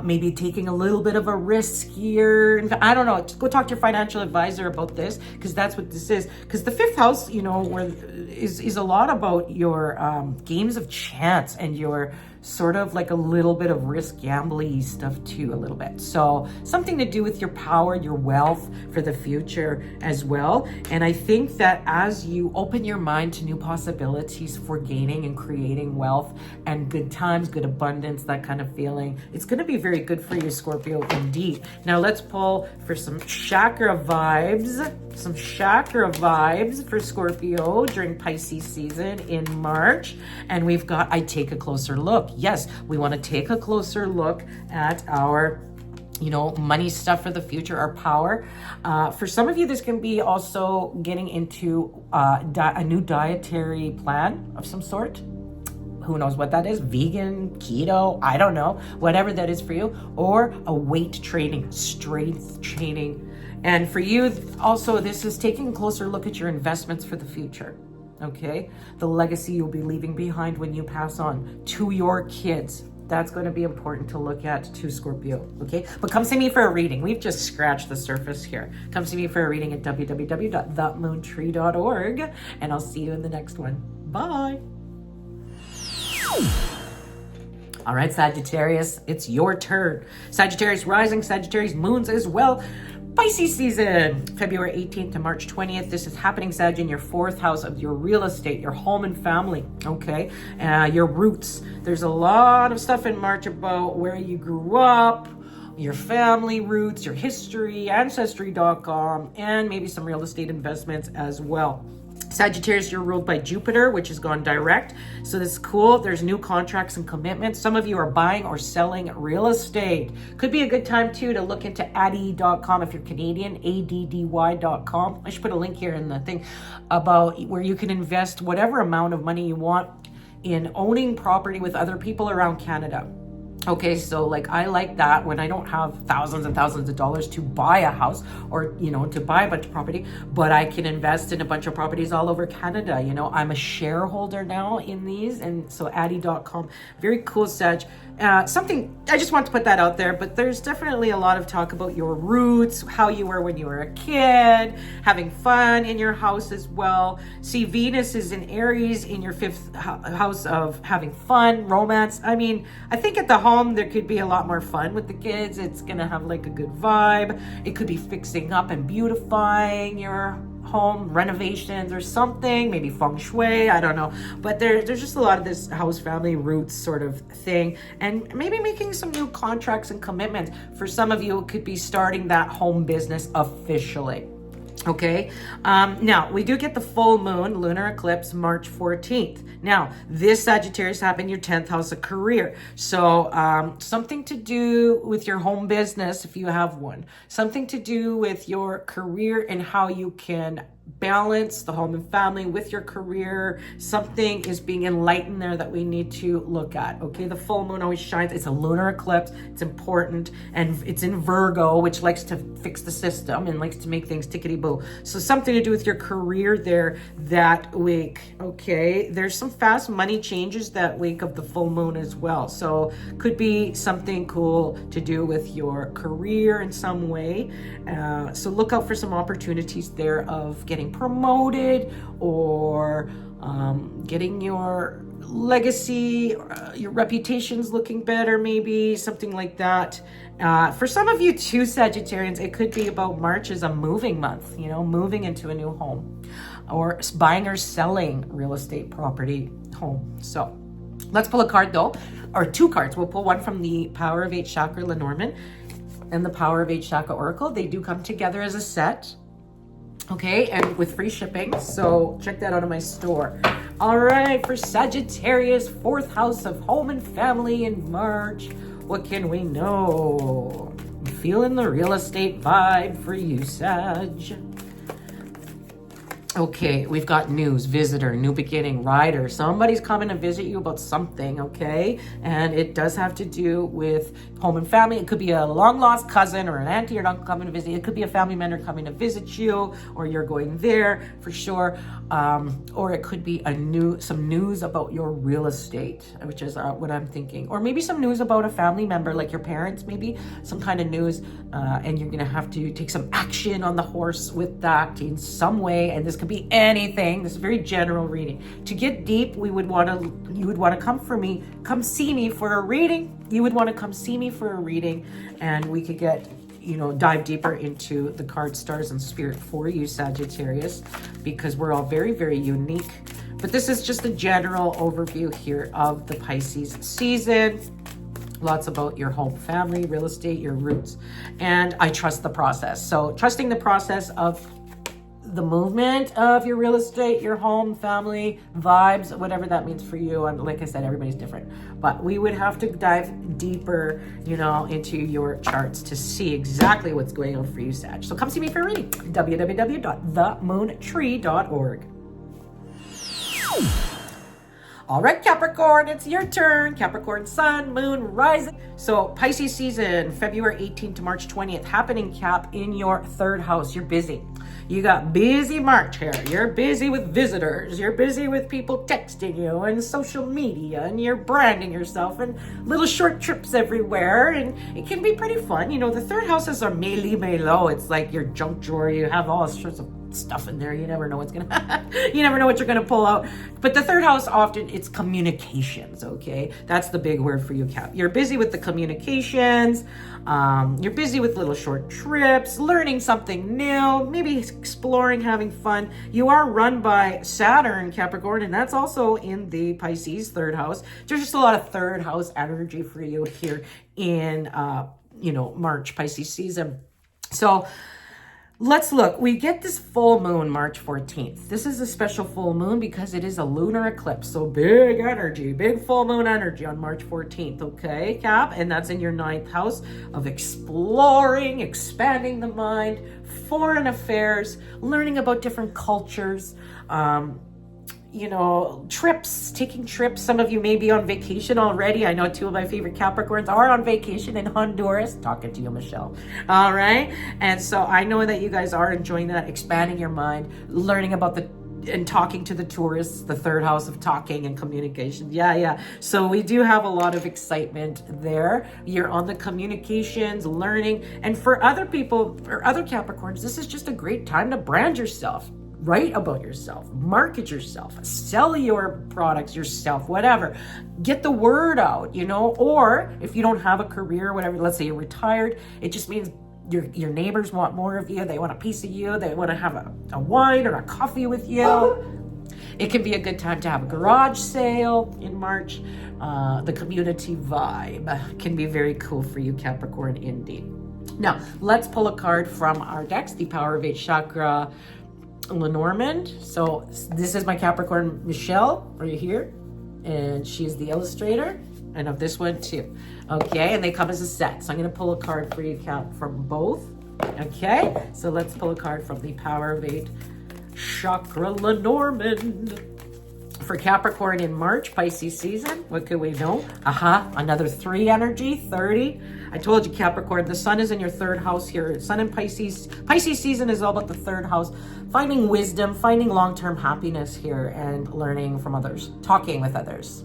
Maybe taking a little bit of a risk here. I don't know. Just go talk to your financial advisor about this because that's what this is. Because the 5th house, you know, where is a lot about your games of chance and your sort of like a little bit of risk gambling stuff too, a little bit. So something to do with your power, your wealth for the future as well. And I think that as you open your mind to new possibilities for gaining and creating wealth and good times, good abundance, that kind of feeling, it's going to be very good for you, Scorpio, indeed. Now let's pull for some chakra vibes. Some chakra vibes for Scorpio during Pisces season in March. And we've got, I take a closer look. Yes, we want to take a closer look at our, you know, money stuff for the future, our power. For some of you, this can be also getting into a new dietary plan of some sort. Who knows what that is? Vegan, keto, I don't know. Whatever that is for you. Or a weight training, strength training. And for you, also, this is taking a closer look at your investments for the future, okay? The legacy you'll be leaving behind when you pass on to your kids. That's going to be important to look at too, Scorpio, okay? But come see me for a reading. We've just scratched the surface here. Come see me for a reading at www.themoontree.org, and I'll see you in the next one. Bye. All right, Sagittarius, it's your turn. Sagittarius rising, Sagittarius moons as well. Pisces season, February 18th to March 20th. This is happening, Sag, in your 4th house of your real estate, your home and family, okay? Your roots. There's a lot of stuff in March about where you grew up, your family roots, your history, Ancestry.com, and maybe some real estate investments as well. Sagittarius, you're ruled by Jupiter, which has gone direct. So this is cool. There's new contracts and commitments. Some of you are buying or selling real estate. Could be a good time too to look into addy.com if you're Canadian, addy.com. I should put a link here in the thing about where you can invest whatever amount of money you want in owning property with other people around Canada. Okay, so like I like that when I don't have thousands and thousands of dollars to buy a house or, you know, to buy a bunch of property, but I can invest in a bunch of properties all over Canada. You know, I'm a shareholder now in these, and so addy.com, very cool, Sag. Something, I just want to put that out there, but there's definitely a lot of talk about your roots, how you were when you were a kid, having fun in your house as well. See, Venus is in Aries in your 5th house of having fun, romance. I mean, I think at the home, there could be a lot more fun with the kids. It's going to have like a good vibe. It could be fixing up and beautifying your home, renovations or something, maybe feng shui, I don't know. But there's just a lot of this house family roots sort of thing, and maybe making some new contracts and commitments. For some of you, it could be starting that home business officially. Okay, now we do get the full moon lunar eclipse March 14th. Now this Sagittarius happened in your 10th house of career, so something to do with your home business if you have one, something to do with your career and how you can balance the home and family with your career. Something is being enlightened there that we need to look at. Okay, the full moon always shines. It's a lunar eclipse. It's important, and it's in Virgo, which likes to fix the system and likes to make things tickety-boo. So something to do with your career there that week. Okay, there's some fast money changes that week of the full moon as well. So could be something cool to do with your career in some way. So look out for some opportunities there of getting promoted or getting your legacy, your reputation's looking better, maybe something like that. For some of you too, Sagittarians, it could be about March is a moving month, you know, moving into a new home or buying or selling real estate property home. So let's pull a card though, or 2 cards. We'll pull one from the Power of 8 Chakra Lenormand and the Power of 8 Chakra Oracle. They do come together as a set. Okay, and with free shipping, so check that out in my store. All right, for Sagittarius, 4th house of home and family in March, what can we know? I'm feeling the real estate vibe for you, Sag. Okay, we've got news, visitor, new beginning, rider. Somebody's coming to visit you about something, okay? And it does have to do with home and family. It could be a long-lost cousin or an auntie or uncle coming to visit. It could be a family member coming to visit you, or you're going there for sure. Or it could be some news about your real estate, which is what I'm thinking. Or maybe some news about a family member, like your parents, maybe some kind of news. And you're gonna have to take some action on the horse with that in some way. And this could be anything. This is a very general reading. To get deep, you would want to come see me for a reading. You would want to come see me for a reading, and we could get, dive deeper into the card, stars, and spirit for you, Sagittarius, because we're all very, very unique. But this is just a general overview here of the Pisces season. Lots about your home, family, real estate, your roots, and I trust the process. So trusting the process of the movement of your real estate, your home, family, vibes, whatever that means for you. And like I said, everybody's different, but we would have to dive deeper, into your charts to see exactly what's going on for you, Sag. So come see me for a reading. www.themoontree.org. All right, Capricorn, it's your turn. Capricorn sun, moon, rising. So Pisces season, February 18th to March 20th, happening, Cap, in your third house. You're busy. You got busy March here. You're busy with visitors. You're busy with people texting you and social media, and you're branding yourself and little short trips everywhere. And it can be pretty fun. You know, the third house is a mêlo. It's like your junk drawer. You have all sorts of stuff in there. You never know what's gonna you never know what you're gonna pull out. But the third house, often it's communications. Okay, that's the big word for you, Cap. You're busy with the communications. You're busy with little short trips, learning something new, maybe exploring, having fun. You are run by Saturn, Capricorn, and that's also in the Pisces third house. There's just a lot of third house energy for you here in March, Pisces season. So let's look. We get this full moon March 14th. This is a special full moon because it is a lunar eclipse. So big energy, big full moon energy on March 14th. Okay, Cap? And that's in your 9th house of exploring, expanding the mind, foreign affairs, learning about different cultures, trips, taking trips. Some of you may be on vacation already. I know 2 of my favorite Capricorns are on vacation in Honduras. Talking to you, Michelle. All right. And so I know that you guys are enjoying that, expanding your mind, learning about and talking to the tourists, the third house of talking and communication. Yeah. So we do have a lot of excitement there. You're on the communications, learning. And for other people, or other Capricorns, this is just a great time to brand yourself. Write about yourself, market yourself, sell your products yourself, whatever. Get the word out, or if you don't have a career or whatever, let's say you're retired, it just means your neighbors want more of you. They want a piece of you. They want to have a wine or a coffee with you. It can be a good time to have a garage sale in March. The community vibe can be very cool for you, Capricorn, indeed. Now, let's pull a card from our decks, the Power of 8 Chakra Lenormand. So this is my Capricorn Michelle right here, and she's the illustrator, and of this one too. Okay, and they come as a set. So I'm going to pull a card for you, Cap, from both. Okay, so let's pull a card from the Power of 8 Chakra Lenormand. For Capricorn in March, Pisces season, what could we know? Another 3 energy, 30. I told you, Capricorn, the sun is in your 3rd house here. Sun in Pisces. Pisces season is all about the 3rd house. Finding wisdom, finding long-term happiness here, and learning from others, talking with others,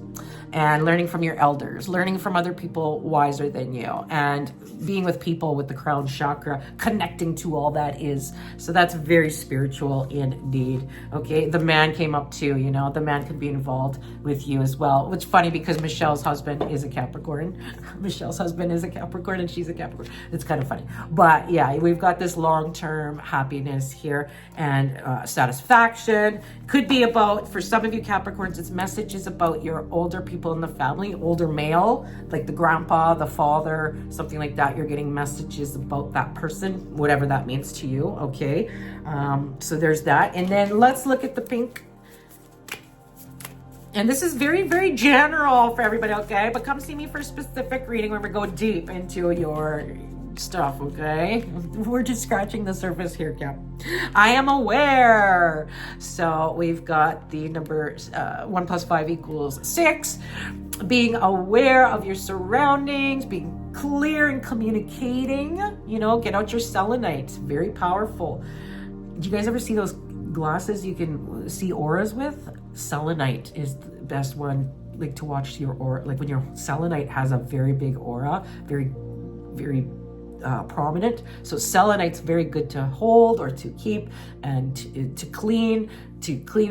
and learning from your elders, learning from other people wiser than you, and being with people with the crown chakra, connecting to all that is. So that's very spiritual indeed. Okay, the man came up too, the man could be involved with you as well. Which is funny because Michelle's husband is a Capricorn. Michelle's husband is a Capricorn and she's a Capricorn. It's kind of funny. But yeah, we've got this long-term happiness here and satisfaction. Could be about, for some of you Capricorns, it's messages about your older people in the family, older male, like the grandpa, the father, something like that. You're getting messages about that person, whatever that means to you. Okay, so there's that. And then let's look at the pink. And this is very, very general for everybody, okay? But come see me for a specific reading when we go deep into your stuff, okay? We're just scratching the surface here, Cap. I am aware. So we've got the number 1 + 5 = 6. Being aware of your surroundings, being clear and communicating, get out your selenite. Very powerful. Did you guys ever see those glasses you can see auras with? Selenite is the best one, like to watch your aura, like when your selenite has a very big aura, very, very prominent. So selenite's very good to hold or to keep and to clean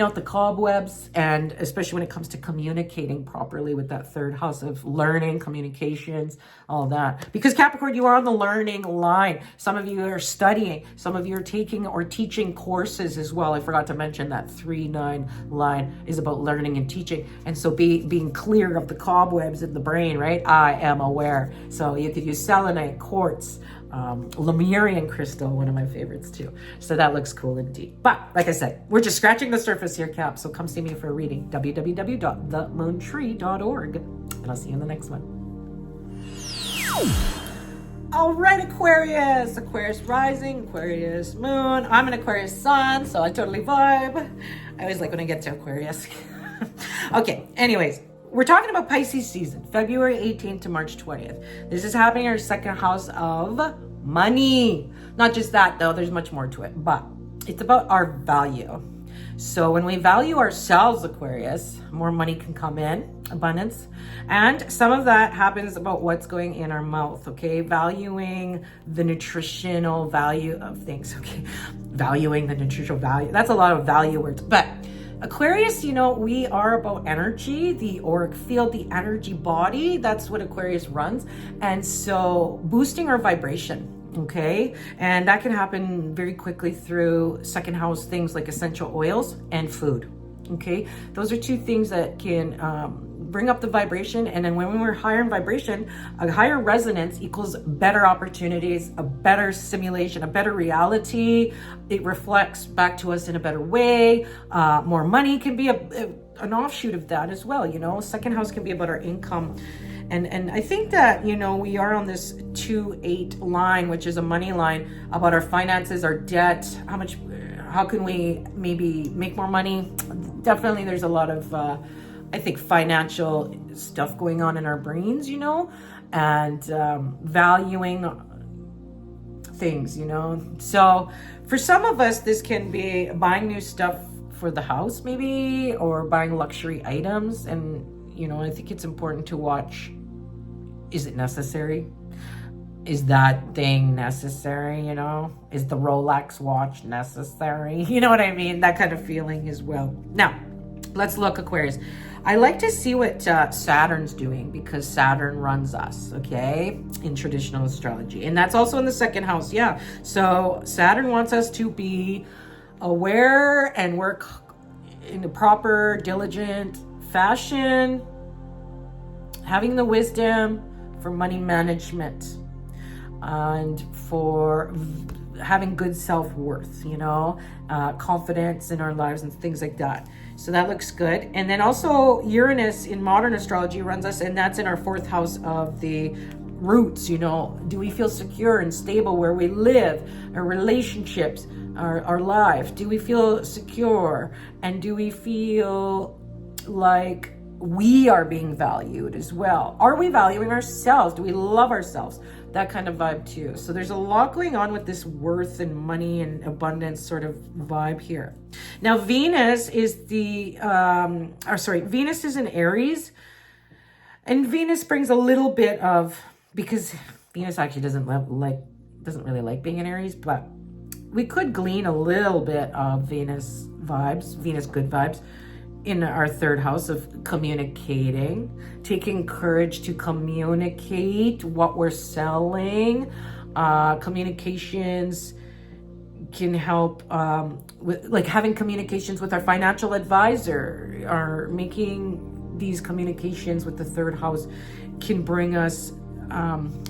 out the cobwebs, and especially when it comes to communicating properly with that 3rd house of learning, communications, all that. Because Capricorn, you are on the learning line. Some of you are studying, some of you are taking or teaching courses as well. I forgot to mention that 3-9 line is about learning and teaching. And so being clear of the cobwebs in the brain, right? I am aware. So you could use selenite, quartz, Lemurian crystal, one of my favorites too. So that looks cool indeed. But like I said, we're just scratching the surface here, Cap. So come see me for a reading. www.themoontree.org. And I'll see you in the next one. All right, Aquarius. Aquarius rising, Aquarius moon. I'm an Aquarius sun, so I totally vibe. I always like when I get to Aquarius. Okay, anyways, we're talking about Pisces season, February 18th to March 20th. This is happening in our second house of money. Not just that though, there's much more to it, but it's about our value. So when we value ourselves, Aquarius, more money can come in, abundance. And some of that happens about what's going in our mouth, okay? Valuing the nutritional value of things, okay? Valuing the nutritional value. That's a lot of value words. But Aquarius, you know, we are about energy, the auric field, the energy body. That's what Aquarius runs. And so boosting our vibration. Okay, and that can happen very quickly through second house things like essential oils and food. Okay, those are two things that can bring up the vibration, and then when we're higher in vibration, a higher resonance equals better opportunities, a better simulation, a better reality. It reflects back to us in a better way. More money can be an offshoot of that as well. You know, second house can be about our income. And I think that, you know, we are on this 2-8 line, which is a money line, about our finances, our debt, how can we maybe make more money? Definitely there's a lot of, I think, financial stuff going on in our brains, you know, and valuing things, you know. So for some of us, this can be buying new stuff for the house maybe, or buying luxury items. And, you know, I think it's important to watch, is it necessary? Is that thing necessary, you know? Is the Rolex watch necessary? You know what I mean? That kind of feeling as well. Now, let's look, Aquarius. I like to see what Saturn's doing, because Saturn runs us, okay, in traditional astrology. And that's also in the second house, yeah. So Saturn wants us to be aware and work in a proper, diligent fashion, having the wisdom for money management and for having good self-worth, you know, confidence in our lives and things like that. So that looks good. And then also Uranus in modern astrology runs us, and that's in our fourth house of the roots, you know. Do we feel secure and stable where we live, our relationships, our life? Do we feel secure? And do we feel like we are being valued as well? Are we valuing ourselves? Do we love ourselves? That kind of vibe too. So there's a lot going on with this worth and money and abundance sort of vibe here. Now Venus is Venus is in Aries, and Venus brings a little bit of, because Venus actually doesn't really like being in Aries, but we could glean a little bit of Venus vibes, Venus good vibes, in our third house of communicating, taking courage to communicate what we're selling. Communications can help with like having communications with our financial advisor, or making these communications with the third house can bring us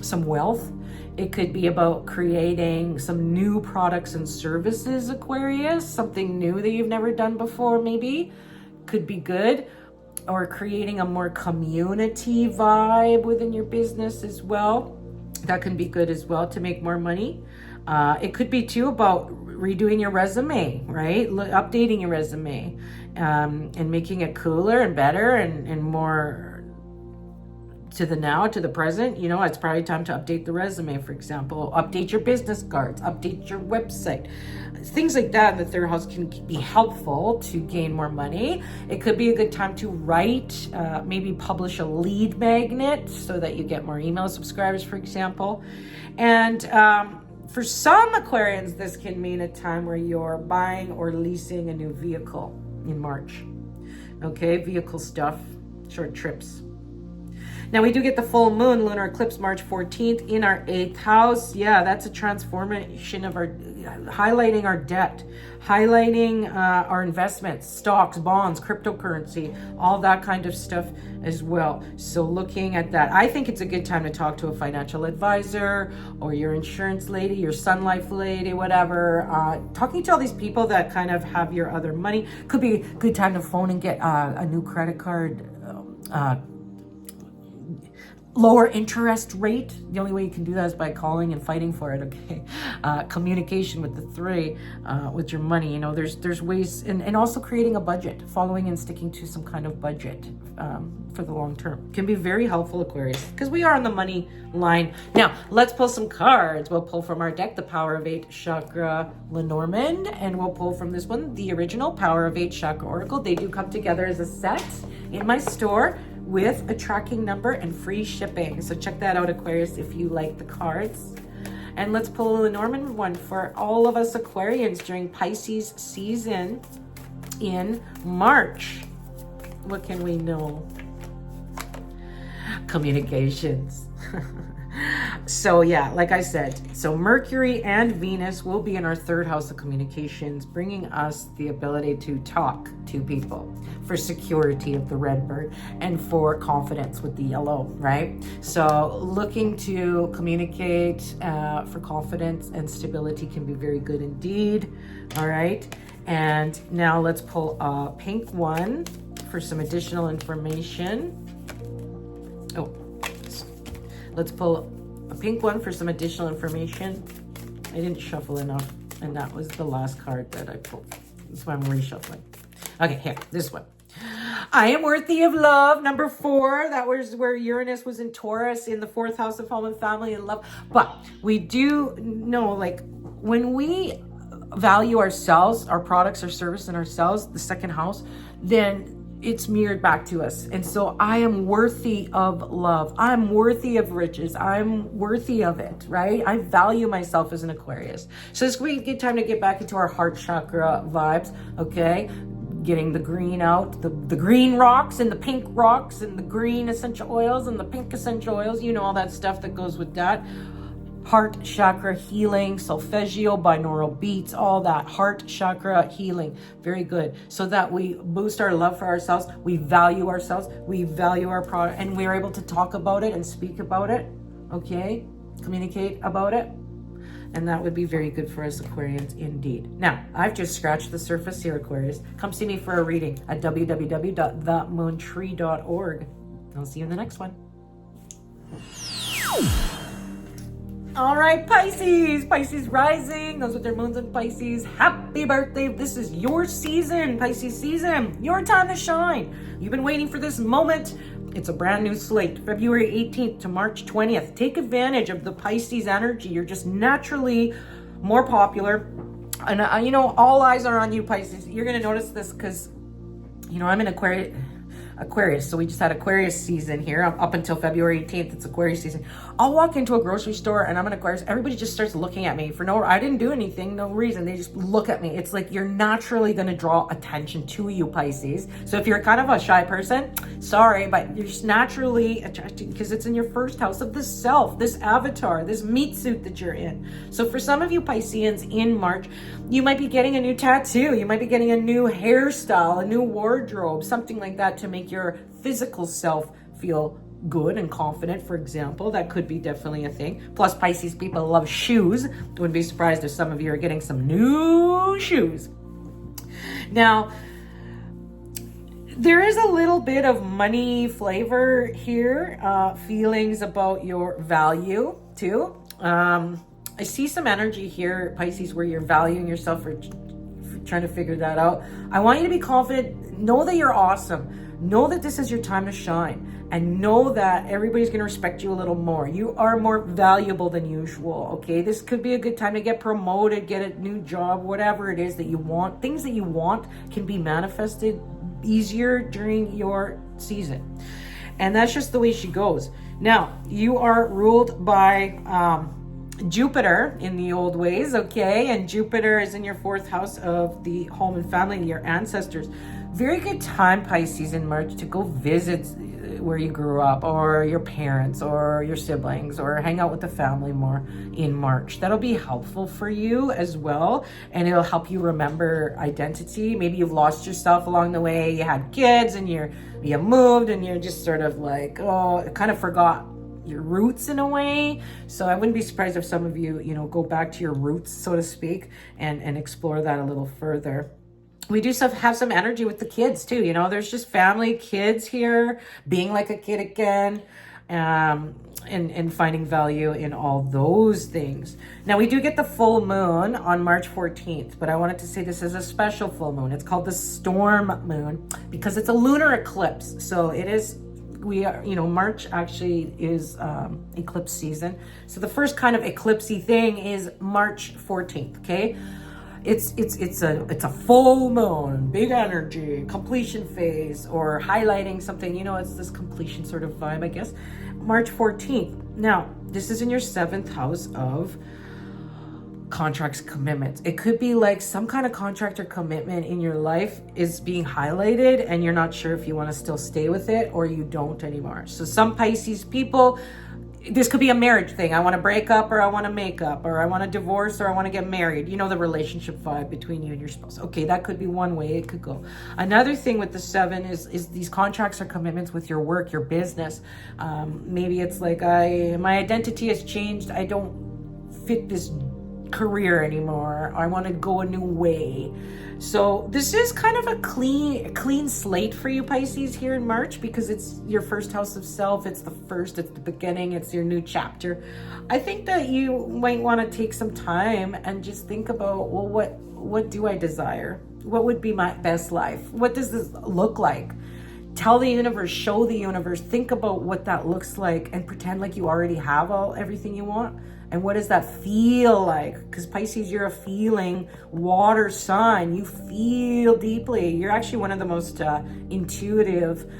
some wealth. It could be about creating some new products and services, Aquarius, something new that you've never done before maybe. Could be good, or creating a more community vibe within your business as well. That can be good as well to make more money. It could be too about redoing your resume, right? Updating your resume and making it cooler and better and more to the now, to the present. You know, it's probably time to update the resume, for example. Update your business cards, update your website. Things like that in the third house can be helpful to gain more money. It could be a good time to write, maybe publish a lead magnet so that you get more email subscribers, for example. And for some Aquarians, this can mean a time where you're buying or leasing a new vehicle in March. Okay, vehicle stuff, short trips. Now we do get the full moon, lunar eclipse, March 14th in our 8th house. Yeah, that's a transformation of our, highlighting our debt, highlighting our investments, stocks, bonds, cryptocurrency, all that kind of stuff as well. So looking at that, I think it's a good time to talk to a financial advisor or your insurance lady, your Sun Life lady, whatever. Talking to all these people that kind of have your other money. Could be a good time to phone and get a new credit card, lower interest rate. The only way you can do that is by calling and fighting for it, okay? Communication with the 3, with your money, you know, there's ways, and also creating a budget, following and sticking to some kind of budget for the long term can be very helpful, Aquarius, because we are on the money line. Now, let's pull some cards. We'll pull from our deck the Power of 8 Chakra Lenormand, and we'll pull from this one the original Power of 8 Chakra Oracle. They do come together as a set in my store with a tracking number and free shipping. So check that out, Aquarius, if you like the cards. And let's pull a Lenormand one for all of us Aquarians during Pisces season in March. What can we know? Communications. So yeah, like I said, so Mercury and Venus will be in our 3rd house of communications, bringing us the ability to talk to people, for security of the red bird, and for confidence with the yellow, right? So looking to communicate for confidence and stability can be very good indeed. All right. And now let's pull a pink one for some additional information. Oh, let's pull a pink one for some additional information. I didn't shuffle enough, and that was the last card that I pulled. That's why I'm reshuffling. Okay, here, this one. I am worthy of love, number 4. That was where Uranus was in Taurus, in the 4th house of home and family and love. But we do know, like, when we value ourselves, our products, our service, and ourselves, the 2nd house, then it's mirrored back to us. And so I am worthy of love. I'm worthy of riches. I'm worthy of it, right? I value myself as an Aquarius. So it's a good time to get back into our heart chakra vibes, okay? Getting the green out, the green rocks and the pink rocks and the green essential oils and the pink essential oils. You know, all that stuff that goes with that. Heart chakra healing, solfeggio, binaural beats, all that heart chakra healing. Very good. So that we boost our love for ourselves. We value ourselves. We value our product, and we're able to talk about it and speak about it. Okay. Communicate about it. And that would be very good for us Aquarians indeed. Now, I've just scratched the surface here, Aquarius. Come see me for a reading at www.themoontree.org. I'll see you in the next one. All right, Pisces rising, those with their moons in Pisces, happy birthday. This is your season, Pisces season, your time to shine. You've been waiting for this moment. It's a brand new slate, February 18th to March 20th. Take advantage of the Pisces energy. You're just naturally more popular. And, you know, all eyes are on you, Pisces. You're going to notice this because, you know, I'm in Aquarius. So we just had Aquarius season here up until February 18th. It's Aquarius season. I'll walk into a grocery store and I'm an Aquarius. Everybody just starts looking at me for I didn't do anything, no reason. They just look at me. It's like you're naturally going to draw attention to you, Pisces. So if you're kind of a shy person, sorry, but you're just naturally attracted because it's in your 1st house of the self, this avatar, this meat suit that you're in. So for some of you Pisceans in March, you might be getting a new tattoo. You might be getting a new hairstyle, a new wardrobe, something like that to make your physical self feel good and confident, for example. That could be definitely a thing. Plus, Pisces people love shoes. Wouldn't be surprised if some of you are getting some new shoes. Now, there is a little bit of money flavor here, feelings about your value too. I see some energy here, Pisces, where you're valuing yourself for trying to figure that out. I want you to be confident. Know that you're awesome. Know that this is your time to shine, and know that everybody's going to respect you a little more. You are more valuable than usual, okay? This could be a good time to get promoted, get a new job, whatever it is that you want. Things that you want can be manifested easier during your season. And that's just the way she goes. Now, you are ruled by Jupiter in the old ways, okay? And Jupiter is in your 4th house of the home and family, your ancestors. Very good time, Pisces, in March to go visit where you grew up, or your parents, or your siblings, or hang out with the family more in March. That'll be helpful for you as well, and it'll help you remember identity. Maybe you've lost yourself along the way. You had kids, and you moved, and you're just sort of like, kind of forgot your roots in a way. So I wouldn't be surprised if some of you, go back to your roots, so to speak, and explore that a little further. We do have some energy with the kids too. There's just family, kids here, being like a kid again. and finding value in all those things. Now we do get the full moon on March 14th, but I wanted to say this is a special full moon. It's called the storm moon because it's a lunar eclipse. So it is, we are, you know, March actually is eclipse season. So the first kind of eclipsey thing is March 14th, okay? It's a full moon, big energy, completion phase, or highlighting something, you know, it's this completion sort of vibe, I guess. March 14th. Now, this is in your 7th house of contracts, commitments. It could be like some kind of contract or commitment in your life is being highlighted and you're not sure if you want to still stay with it or you don't anymore. So some Pisces people, this could be a marriage thing. I want to break up, or I want to make up, or I want to divorce, or I want to get married. You know, the relationship vibe between you and your spouse. Okay, that could be one way it could go. Another thing with the 7 is these contracts or commitments with your work, your business. Maybe it's like my identity has changed. I don't fit this career anymore. I want to go a new way. So this is kind of a clean slate for you, Pisces, here in March, because it's your first house of self. It's the beginning. It's your new chapter. I think that you might want to take some time and just think about, well, what do I desire? What would be my best life? What does this look like? Tell the universe, show the universe, think about what that looks like and pretend like you already have everything you want. And what does that feel like? Because Pisces, you're a feeling water sign. You feel deeply. You're actually one of the most intuitive,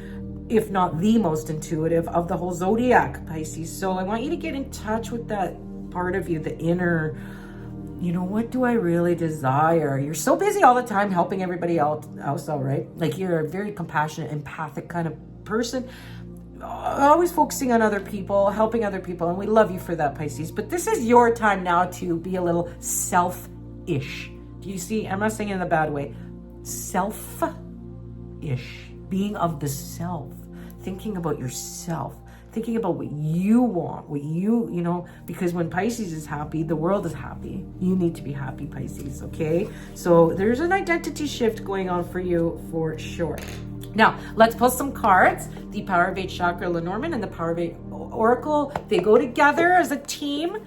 if not the most intuitive of the whole zodiac, Pisces. So I want you to get in touch with that part of you, the inner, you know, what do I really desire? You're so busy all the time helping everybody else out, right? Like you're a very compassionate, empathic kind of person. Always focusing on other people, helping other people, and we love you for that, Pisces. But this is your time now to be a little selfish. Do you see? I'm not saying it in a bad way. Selfish, being of the self, thinking about yourself, thinking about what you want, what you know, because when Pisces is happy, the world is happy. You need to be happy, Pisces, okay? So there's an identity shift going on for you for sure. Now, let's pull some cards. The Power of 8 Chakra, Lenormand, and the Power of 8 Oracle. They go together as a team.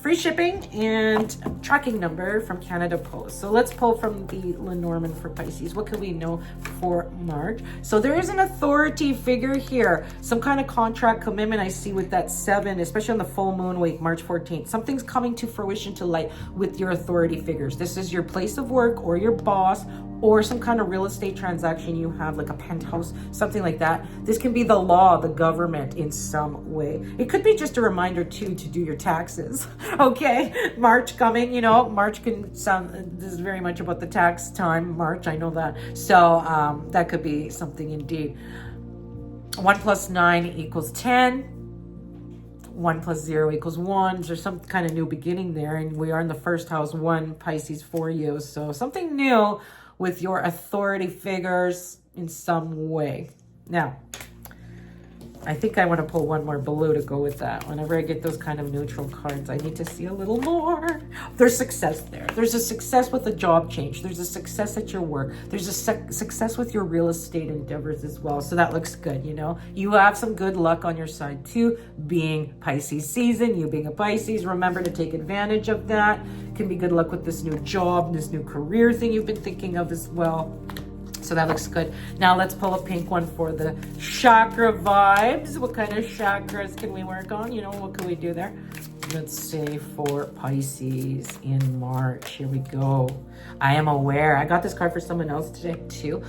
Free shipping and tracking number from Canada Post. So let's pull from the Lenormand for Pisces. What can we know for March? So there is an authority figure here. Some kind of contract commitment I see with that 7, especially on the full moon week, March 14th. Something's coming to fruition, to light with your authority figures. This is your place of work or your boss, or some kind of real estate transaction you have, like a penthouse, something like that. This can be the law, the government in some way. It could be just a reminder too to do your taxes. Okay, March coming, you know, March can sound, this is very much about the tax time, March, I know that. So that could be something indeed. 1 + 9 = 10. 1 + 0 = 1. There's some kind of new beginning there, and we are in the first house, 1 Pisces for you. So something new with your authority figures in some way. Now, I think I want to pull one more blue to go with that. Whenever I get those kind of neutral cards, I need to see a little more. There's success there. There's a success with a job change. There's a success at your work. There's a success with your real estate endeavors as well. So that looks good, you know. You have some good luck on your side too, being Pisces season. You being a Pisces, remember to take advantage of that. Can be good luck with this new job, this new career thing you've been thinking of as well. So that looks good. Now let's pull a pink one for the chakra vibes. What kind of chakras can we work on? You know, what can we do there? Let's say for Pisces in March. Here we go. I am aware. I got this card for someone else today too.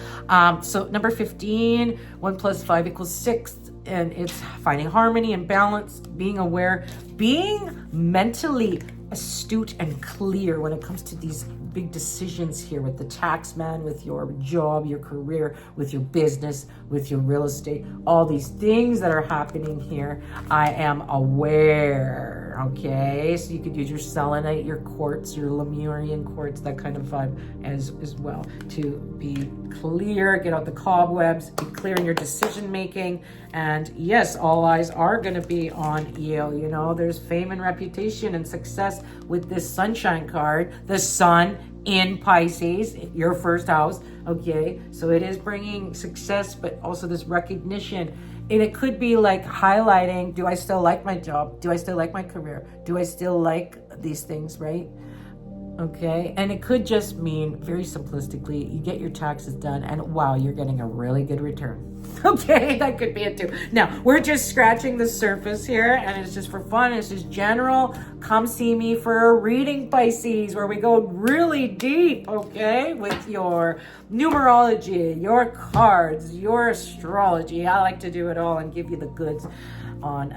So number 15, 1 + 5 = 6. And it's finding harmony and balance, being aware, being mentally astute and clear when it comes to these big decisions here with the tax man, with your job, your career, with your business, with your real estate, all these things that are happening here. I am aware, okay? So you could use your selenite, your quartz, your Lemurian quartz, that kind of vibe as well, to be clear, get out the cobwebs, be clear in your decision making. And yes, all eyes are going to be on you. You know, there's fame and reputation and success with this sunshine card, the sun in Pisces, your first house. Okay, so it is bringing success, but also this recognition And it could be like highlighting, do I still like my job? Do I still like my career? Do I still like these things, right? Okay, and it could just mean, very simplistically, you get your taxes done and wow, you're getting a really good return. Okay, that could be it too. Now, we're just scratching the surface here, and it's just for fun. It's just general. Come see me for a reading, Pisces, where we go really deep, okay, with your numerology, your cards, your astrology. I like to do it all and give you the goods on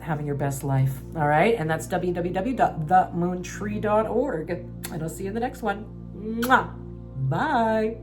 having your best life. All right, and that's www.themoontree.org. And I'll see you in the next one. Mwah. Bye.